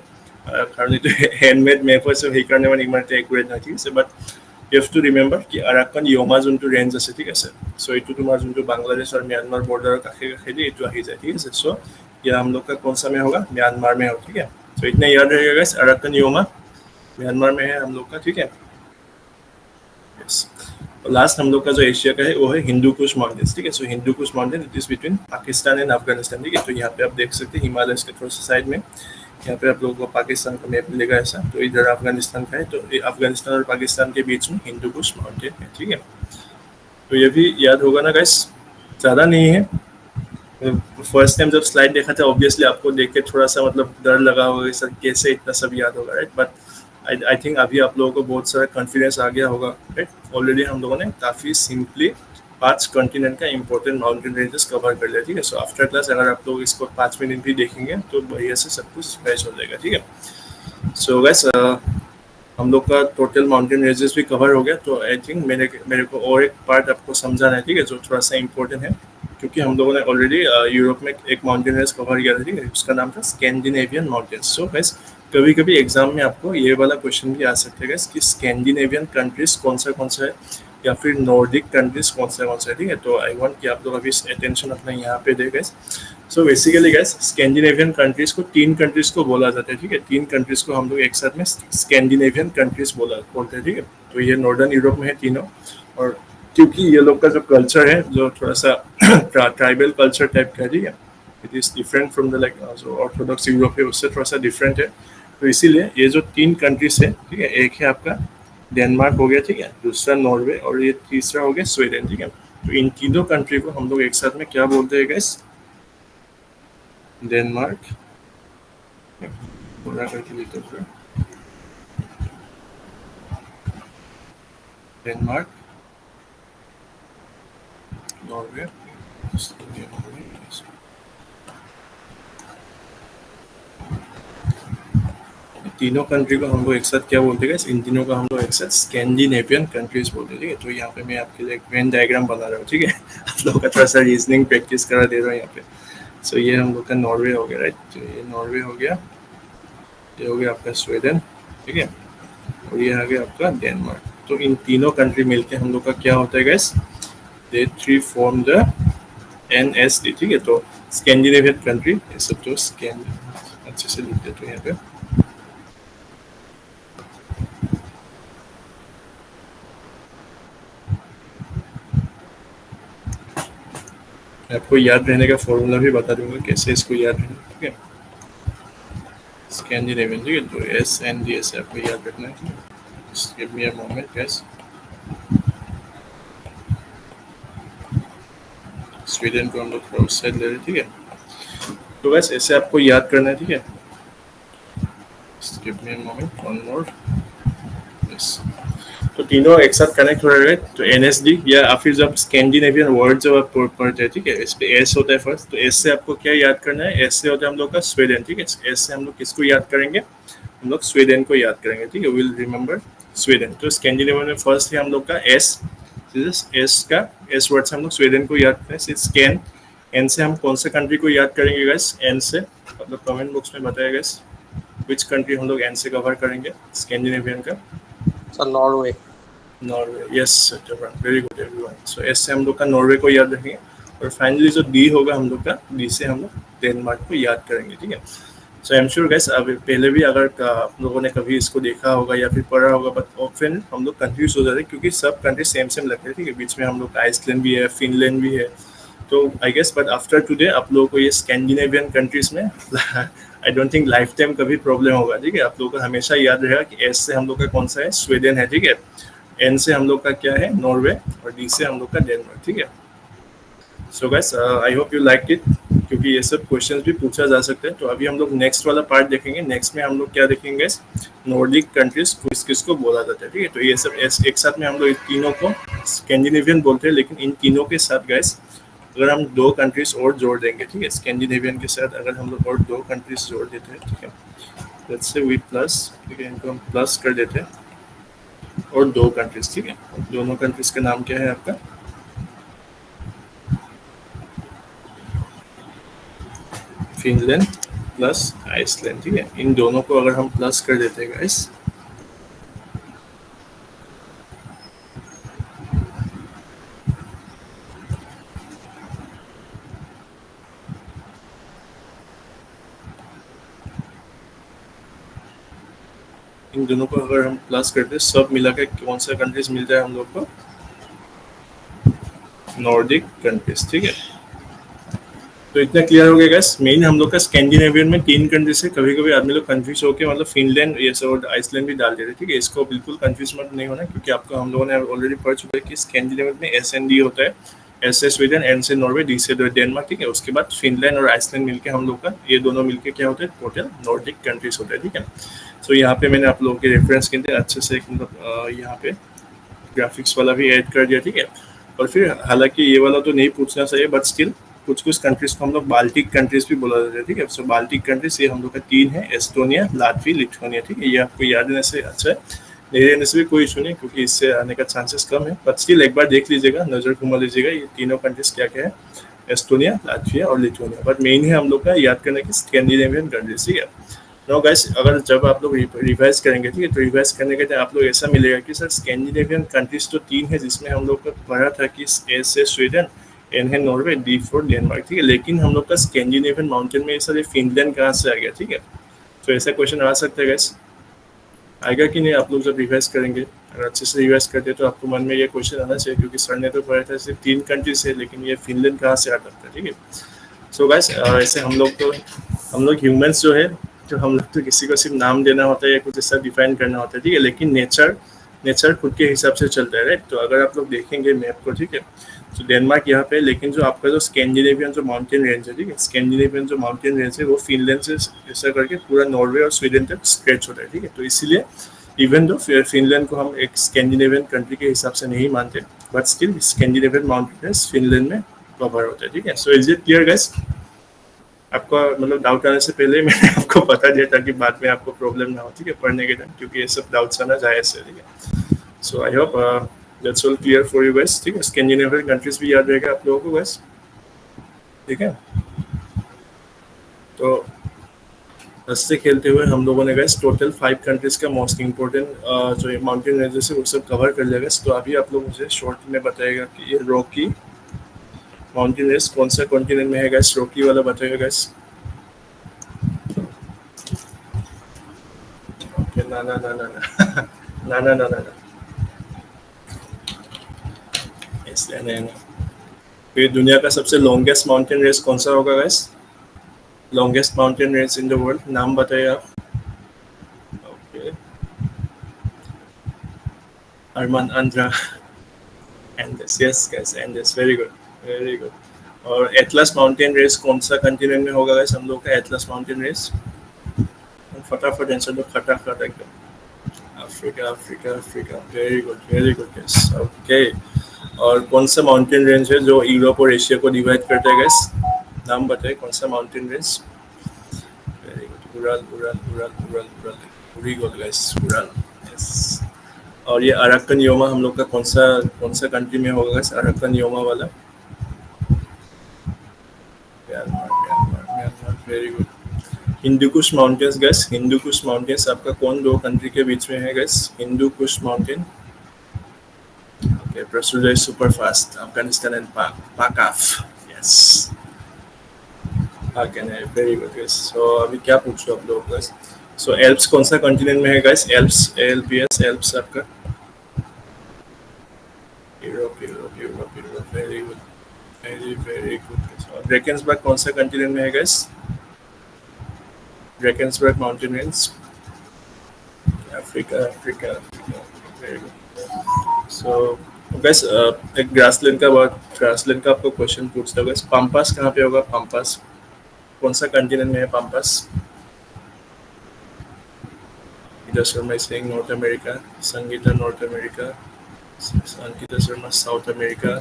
কাৰণ এইটো হেণ্ডমেড মেপ হৈছে সেইকাৰণে মানে ইমান এটা একুৰেট নহয় ঠিক আছে but you have to remember कि अराकान योमा जोंटू रेंज আছে ঠিক আছে सो इटू तुम्हार जोंटू बांग्लादेश और म्यांमार बॉर्डर काखे काखे दी इटू आही जाए ठीक है सो ये हम लोग का कौन सा में होगा म्यांमार में हो ठीक है सो इतना याद रहेगा गाइस अराकान योमा म्यांमार में है हम लोग का ठीक है यस और लास्ट हम लोग का जो एशिया का है वो है हिंदू कुश माउंटेन्स ठीक है so Hindu Kush mountain it is between Pakistan and Afghanistan ठीक है तो यहाँ पे आप देख सकते हैं हिमालय के थोड़ा सा साइड में यहाँ पे आप लोगों को पाकिस्तान का मैप मिलेगा ऐसा तो इधर अफगानिस्तान का है तो अफगानिस्तान और पाकिस्तान के बीच में हिंदू कुश माउंटेन है ठीक है तो ये भी याद होगा ना गाइस ज़्यादा नहीं है फर्स्ट टाइम जब स्लाइड देखा था ऑब्वियसली आपको देख के थोड़ा सा मतलब डर लगा होगा सर कैसे इतना सब याद होगा राइट बट आई थिंक अभी आप लोगों को बहुत सारा कॉन्फिडेंस आ गया होगा राइट ऑलरेडी हम लोगों ने काफ़ी सिंपली 5 कॉन्टिनेंट का इंपॉर्टेंट माउंटेन रेंजेस कवर कर लिया ठीक है सो आफ्टर क्लास अगर आप लोग इसको 5 मिनट भी देखेंगे तो बढ़िया से सब कुछ मैच हो जाएगा ठीक है सो गाइस हम लोग का टोटल माउंटेन रेंजेस भी कवर हो गया तो आई थिंक मेरे को और एक पार्ट आपको समझाना है ठीक है जो थोड़ा सा इंपॉर्टेंट है क्योंकि हम लोगों ने ऑलरेडी यूरोप में एक माउंटेन रेंज कवर किया था ठीक है उसका नाम था स्कैंडिनेवियन माउंटेन्स सो गाइस कभी कभी एग्जाम में आपको ये वाला क्वेश्चन भी आ सकता है गाइस कि स्कैंडिनेवियन कंट्रीज कौन सा है या फिर नॉर्डिक कंट्रीज कौन सा है ठीक है तो आई वांट कि आप लोग अभी अटेंशन अपना यहाँ पे दे guys so basically guys Scandinavian countries को 3 कंट्रीज को बोला जाता है ठीक है 3 कंट्रीज को हम लोग एक साथ में स्कैंडिनेवियन कंट्रीज बोलते हैं ठीक है तो ये नॉर्दर्न यूरोप में है तीनों और क्योंकि ये लोग का जो कल्चर है जो थोड़ा सा ट्राइबल कल्चर टाइप का है ठीक है it is different from the like जो ऑर्थोडॉक्स यूरोप है उससे थोड़ा सा डिफरेंट है तो इसीलिए ये जो 3 कंट्रीज है ठीक है एक है आपका डेनमार्क हो गया ठीक है दूसरा नॉर्वे और ये तीसरा हो गया स्वीडन ठीक है तो इन तीनों कंट्री को हम लोग एक साथ में क्या बोलते हैं गाइस डेनमार्क पूरा करके लिखते हैं डेनमार्क नॉर्वे तीनों कंट्री को हम लोग एक साथ क्या बोलते हैं इन तीनों को हम लोग एक साथ स्कैंडिनेवियन कंट्रीज बोलते हैं ठीक है तो यहाँ पे मैं आपके लिए एक वेन डायग्राम बना रहा हूँ ठीक है आप लोगों का थोड़ा सा रीजनिंग प्रैक्टिस करा दे रहा हूँ यहाँ पे सो ये हम लोग का नॉर्वे हो गया राइट तो ये नॉर्वे हो गया ये हो गया आपका स्वीडन ठीक है और ये आ गया आपका डेनमार्क तो इन तीनों कंट्री मिलके हम लोग का क्या होता है guys they 3 form the NSD ठीक है तो स्कैंडिनेवियन कंट्री ये सब जो अच्छे से लिख देते हैं यहाँ पे आपको याद रहने का फॉर्मूला भी बता दूंगा कैसे इसको याद रहना ठीक है स्कैंडिनेवियन ठीक है तो SNDS आपको याद रखना है just give me a moment guys Sweden को हम लोग थोड़ा उस साइड ले रहे ठीक है तो बस ऐसे आपको याद करना है ठीक है just give me a moment one more yes तो तीनों एक साथ कनेक्ट हो रहे हैं तो NSD या फिर जब स्कैंडिनेवियन वर्ड जब आप पढ़ते हैं ठीक है इस पे S होता है फर्स्ट तो S से आपको क्या याद करना है S से होता है हम लोग का स्वीडन ठीक है S से हम लोग किसको याद करेंगे हम लोग स्वीडन को याद करेंगे ठीक है विल रिमेंबर स्वीडन तो स्कैंडिनेवियन में फर्स्ट है हम लोग का S का S वर्ड से हम लोग स्वीडन को याद करें स्कैन N से हम कौन सा कंट्री को याद करेंगे गाइस N से मतलब कमेंट बॉक्स में बताइए गाइस विच कंट्री हम लोग N से कवर करेंगे स्कैंडिनेवियन का Norway yes very good everyone so S से हम लोग का नॉर्वे को याद रखेंगे और फाइनली जो डी होगा हम लोग का डी से हम लोग डेनमार्क को याद करेंगे ठीक है so I am sure guys अब पहले भी अगर आप लोगों ने कभी इसको देखा होगा या फिर पढ़ा होगा बट ऑफन हम लोग कंफ्यूज हो जाते हैं क्योंकि सब कंट्री सेम लगते हैं ठीक है बीच में हम लोग आइसलैंड भी है फिनलैंड भी है तो I guess but after today आप लोगों को ये स्कैंडिनेवियन कंट्रीज में I don't think lifetime कभी प्रॉब्लम होगा ठीक है आप लोगों को हमेशा याद रहेगा कि एस से हम लोग का कौन सा है स्वीडन है ठीक है एन से हम लोग का क्या है नॉर्वे और डी से हम लोग का डेनमार्क ठीक है so guys I hope you like it क्योंकि ये सब क्वेश्चंस भी पूछा जा सकता है। तो अभी हम लोग नेक्स्ट वाला पार्ट देखेंगे। नेक्स्ट में हम लोग क्या देखेंगे, नॉर्डिक कंट्रीज किस किसको बोला जाता है, ठीक है। तो ये सब एक साथ में हम लोग इन तीनों को स्कैंडिनेवियन बोलते हैं, लेकिन इन तीनों के साथ गैस अगर हम दो कंट्रीज और जोड़ देंगे, ठीक है, स्कैंडिनेवियन के साथ अगर हम लोग और दो कंट्रीज जोड़ देते हैं, ठीक है, लेट्स से वी प्लस, ठीक है, इनको हम प्लस कर देते हैं और दो कंट्रीज, ठीक है। दोनों कंट्रीज का नाम क्या है आपका, फिनलैंड प्लस आइसलैंड, ठीक है। इन दोनों को अगर हम प्लस कर देते हैं गाइस, इन दोनों को अगर हम प्लस करते हैं, सब मिला के कौन सा कंट्रीज मिलता है हम लोग को, नॉर्डिक कंट्रीज, ठीक है। तो इतना क्लियर हो गया गाइस। मेन हम लोग का स्कैंडिनेवियन में तीन कंट्रीज है। कभी कभी आदमी लोग कंफ्यूज होकर मतलब फिनलैंड ये सब और आइसलैंड भी डाल देते हैं, ठीक है। इसको बिल्कुल कंफ्यूज मत नहीं होना, क्योंकि आपको हम लोगों ने ऑलरेडी पढ़ चुका है कि स्कैंडिनेवियन में एस एन डी होता है, एस से स्वीडन, एन से नॉर्वे, डी से डेनमार्क, ठीक है। उसके बाद फिनलैंड और आइसलैंड मिलके हम लोग का ये दोनों मिलके क्या होता है, टोटल नॉर्डिक कंट्रीज होता है, ठीक है। सो यहाँ पे मैंने आप लोगों के रेफरेंस के लिए अच्छे से मतलब यहाँ पे ग्राफिक्स वाला भी ऐड कर दिया, ठीक है। और फिर हालांकि ये वाला तो नहीं पूछना चाहिए, बट स्टिल कुछ कुछ कंट्रीज को हम लोग बाल्टिक कंट्रीज भी बोला जाता है, ठीक है। सो बाल्टिक कंट्रीज ये हम लोग का तीन है, एस्टोनिया, लाटवी, लिथुआनिया, ठीक है। ये आपको याद रहने से अच्छा है, नहीं रहने से भी कोई इशू नहीं, क्योंकि इससे आने का चांसेस कम है। बट स्टिल एक बार देख लीजिएगा, नजर घुमा लीजिएगा, ये तीनों कंट्रीज क्या क्या है, एस्टोनिया, लाटविया और लिथुआनिया। बट मेन है हम लोग का याद करने की स्कैंडिनेवियन कंट्रीज, ठीक है। नो गाइस, अगर जब आप लोग रिवाइज करेंगे, ठीक है, तो रिवाइज करने के टाइम आप लोग ऐसा मिलेगा कि सर स्कैंडिनेवियन कंट्रीज तो तीन है, जिसमें हम लोग का पढ़ा था कि एस है स्वीडन, एन है नॉर्वे, डी फॉर डेनमार्क, ठीक है। लेकिन हम लोग का स्कैंडिनेवियन माउंटेन में सर ये फिनलैंड कहाँ से आ गया, ठीक है। तो ऐसा क्वेश्चन आ सकता है गाइस, आएगा कि नहीं आप लोग जब रिवाइज करेंगे। अगर अच्छे से रिवाइज करते हैं तो आपको मन में ये क्वेश्चन आना चाहिए, क्योंकि सर ने तो पढ़ा था सिर्फ तीन कंट्रीज है, लेकिन ये फिनलैंड कहाँ से आ सकता है, ठीक है। सो गाइस, ऐसे हम लोग ह्यूमंस जो है, तो हम लोग तो किसी को सिर्फ नाम देना होता है या कुछ ऐसा डिफाइन करना होता है, ठीक है। लेकिन नेचर नेचर खुद के हिसाब से चलता है, राइट। तो अगर आप लोग देखेंगे मैप को, ठीक है, तो डेनमार्क यहाँ पे, लेकिन जो आपका जो स्कैंडिनेवियन जो माउंटेन रेंज है, ठीक है, स्कैंडिनेवियन जो माउंटेन रेंज है वो फिनलैंड से ऐसा करके पूरा नॉर्वे और स्वीडन तक स्ट्रेच होता है, ठीक है। तो इसीलिए इवन दो फिनलैंड को हम एक स्कैंडिनेवियन कंट्री के हिसाब से नहीं मानते, but still Scandinavian mountain range Finland में कवर होता है, ठीक है। So is it clear guys? आपका मतलब डाउट आने से पहले मैंने आपको बता दिया ताकि बाद में आपको प्रॉब्लम ना हो, ठीक है, पढ़ने के टाइम, क्योंकि ये सब डाउट्स आना जायज़ है, ठीक है। So I hope that's all clear for you guys, ठीक है। स्कैंडिनेवियन कंट्रीज भी याद रहेगा आप लोगों को गाइस, ठीक है। तो हंसते खेलते हुए हम लोगों ने गाइस टोटल 5 कंट्रीज का मोस्ट इंपॉर्टेंट जो माउंटेन रेंजेस है वो सब कवर कर लिया गाइस। तो अभी आप लोग मुझे शॉर्ट में बताएगा कि ये रॉकी माउंटेन रेंज कौन सा कॉन्टिनेंट में है गाइस, रॉकी वाला बताएगा गाइस। ना ना ना ना ना ना ना ना ना इसलिए नहीं ना। तो ये दुनिया का सबसे लॉन्गेस्ट माउंटेन रेंज कौन सा होगा guys, longest mountain range in the world, नाम बताइए आप। Okay, Arman Andhra, Andes, yes guys, Andes, very good, very good. और एटलस माउंटेन रेंज कौन सा कंटिनेंट में होगा गाइस हम लोग का, एटलस माउंटेन रेंज, फटाफट आंसर दो, फटाफट एकदम। Africa, Africa, Africa, very good guys, okay. और कौन सा माउंटेन रेंज है जो यूरोप और एशिया को डिवाइड करता है गाइस, नाम बताइए कौन सा mountain range. Very good, Ural, Ural, Ural, Ural, Ural, very good guys, Ural, yes. और ये अराकन योमा हम लोग का कौन सा कंट्री में होगा गाइस, अराकन योमा वाला, Myanmar, Myanmar, Myanmar, very good. Hindu Kush mountains guys, Hindu Kush mountains आपका कौन दो कंट्री के बीच में है guys, Hindu Kush mountain. Okay, प्रोसीड is super fast, Afghanistan and Pak, yes, okay, very good guys. So अभी क्या पूछो आप लोग गाइस। सो एल्प्स कौन सा कॉन्टिनेंट में है गाइस, एल्प्स, एलपीएस, एल्प्स आपका Europe, Europe, Europe, Europe, very good, very good. Drakensberg कौन सा कॉन्टिनेंट में है guys, Drakensberg mountain range, Africa, Africa, Africa, very good. सो गैस एक ग्रासलैंड का आपको क्वेश्चन पूछता हूँ, गैस पाम्पास कहाँ पे होगा, पाम्पास, कौन सा कंटिनेंट में है Pampas? Ida Sharma is saying North America, Sangeeta North America, Ankita Sharma South America,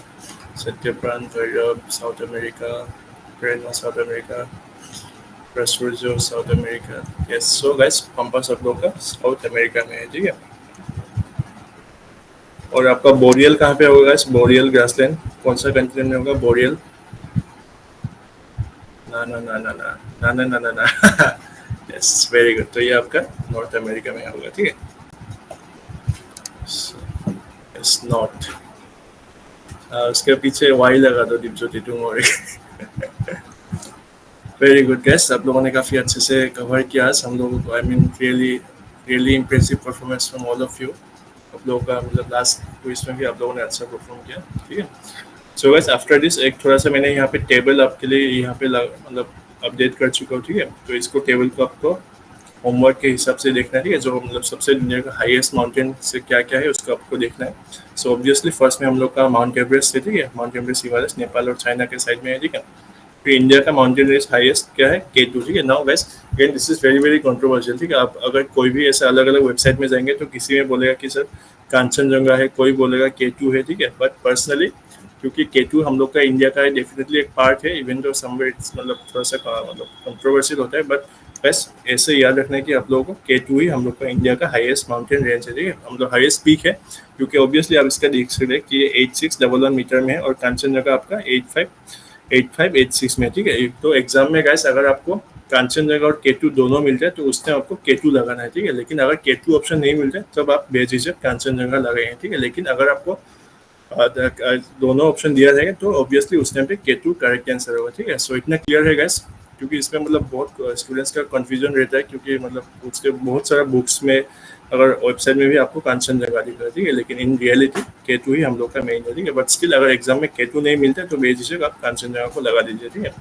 Satyapran Vairab South America, Prerna South America, Prasurjo South America. Yes, so guys pampa सब लोग का साउथ अमेरिका में है, ठीक है. और आपका बोरियल कहाँ पे होगा गाइस? बोरियल ग्रासलैंड कौन सा कंटिनेंट में होगा? बोरियल ना ना ना ना ना ना ना ना ना ना. Yes, very good. तो ये आपका नॉर्थ अमेरिका में होगा, ठीक है. Yes, north. उसके पीछे वाई लगा दो, दीपज्योति तुम. और वेरी गुड गैस, आप लोगों ने काफ़ी अच्छे से कवर किया आज हम लोगों को. I mean really really impressive performance from all of you. आप लोगों का मतलब लास्ट क्विज में भी आप लोगों ने अच्छा परफॉर्म किया, ठीक है. सो गैस आफ्टर दिस एक थोड़ा सा मैंने यहाँ पे टेबल आपके लिए यहाँ पे मतलब अपडेट कर चुका हूँ, ठीक है. तो इसको टेबल को आपको होमवर्क के हिसाब से देखना है, ठीक है. जो मतलब सबसे दुनिया का हाईएस्ट माउंटेन से क्या क्या है उसको आपको देखना है. सो ऑब्वियसली फर्स्ट में हम लोग का माउंट एवरेस्ट है, ठीक है. माउंट एवरेस्ट हिमालय नेपाल और चाइना के साइड में है, ठीक है. फिर इंडिया का माउंटेन रेंज हाईएस्ट क्या है? K2, ठीक है. Now guys again this is very very controversial, ठीक है. आप अगर कोई भी ऐसे अलग अलग वेबसाइट में जाएंगे तो किसी में बोलेगा कि सर कांचनजंगा है, कोई बोलेगा K2 है, ठीक है. बट पर्सनली क्योंकि K2 हम लोग का इंडिया का डेफिनेटली एक पार्ट है, इवन तो समवेयर इट्स मतलब थोड़ा सा मतलब कंट्रोवर्शियल होता है. बट बस ऐसे याद रखना है कि आप लोगों को K2 ही हम लोग का इंडिया का हाईएस्ट माउंटेन रेंज है, ठीक है. हम लोग हाईएस्ट पीक है क्योंकि ऑब्वियसली आप इसका देख सकते हैं कि ये 8611 मीटर में है और कांचनजंगा आपका 8586 में, ठीक है. तो एग्जाम में गाइस अगर आपको कांचनजंगा और K2 दोनों मिल जाए तो उसमें आपको K2 लगाना है, ठीक है. लेकिन अगर K2 ऑप्शन नहीं मिल जाए तब आप बेझिझक कांचनजंगा लगाएंगे, ठीक है. लेकिन अगर आपको दोनों ऑप्शन दिया जाएगा तो ऑब्वियसली उस टाइम पे K2 करेक्ट आंसर होगा, ठीक है. सो इतना क्लियर है गाइस, क्योंकि इसमें मतलब बहुत स्टूडेंट्स का कंफ्यूजन रहता है क्योंकि मतलब उसके बहुत सारा बुक्स में अगर वेबसाइट में भी आपको कांचनजंगा दिख रहा है, ठीक है. लेकिन इन रियलिटी K2 ही हम लोग का मेन है, ठीक है. बट स्टिल अगर एग्जाम में K2 नहीं मिलता है तो बेझिझक आप कांचनजंगा को लगा दीजिए, ठीक है.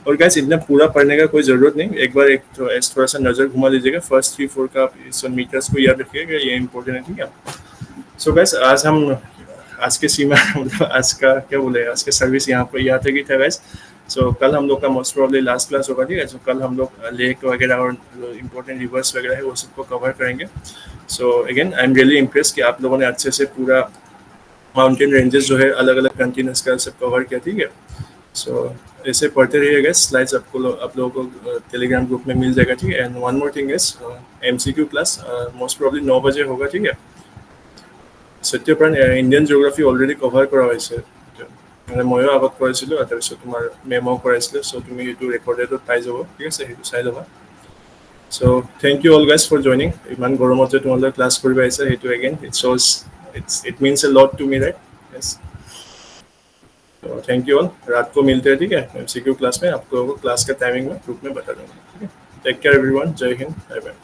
और गाइस इतना पूरा पढ़ने का कोई ज़रूरत नहीं, एक बार एक थोड़ा सा नज़र घुमा लीजिएगा. फर्स्ट 3-4 का आप इस मीटर्स को याद रखिएगा, ये इंपॉर्टेंट है, ठीक है. सो गाइस आज के सीमा मतलब आज का क्या बोले, आज के सर्विस यहाँ पर यहाँ तक ही था गाइस. सो कल हम लोग का मोस्ट प्रॉब्ली लास्ट क्लास होगा, ठीक है. सो कल हम लोग लेक वगैरह और इम्पोर्टेंट रिवर्स वगैरह है वो सबको कवर करेंगे. So again I am really impress कि आप लोगों ने अच्छे से पूरा माउंटेन रेंजेस जो है अलग अलग कंटिन्यूस का सब कवर किया, ठीक है. सो ऐसे पढ़ते रहिए गाइस. स्लाइड्स आप लोगों को टेलीग्राम ग्रुप में मिल जाएगा, ठीक है. And one more thing is MCQ class most probably 9 बजे होगा, ठीक है. সত্যপ্ৰাণ ইণ্ডিয়ান জিঅ'গ্ৰাফি অলৰেডি কভাৰ কৰা হৈছে, মানে ময়ো আগত কৰাইছিলোঁ আৰু তাৰপিছত তোমাৰ মেমো কৰাইছিলোঁ. চ' তুমি সেইটো ৰেকৰ্ডেডত পাই যাব, ঠিক আছে. সেইটো চাই ল'বা. So' thank you all guys for joining. ইমান গৰমত যে তোমালোকে ক্লাছ কৰিব আহিছে সেইটো again it means a lot to me, right. Yes. तो थैंक यू ऑल. रात को मिलते हैं, ठीक है. MCQ क्लास में आपको क्लास का टाइमिंग में ग्रुप में बता दूंगा, ठीक है. Take care everyone. जय हिंद. Bye bye.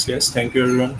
Yes, thank you everyone.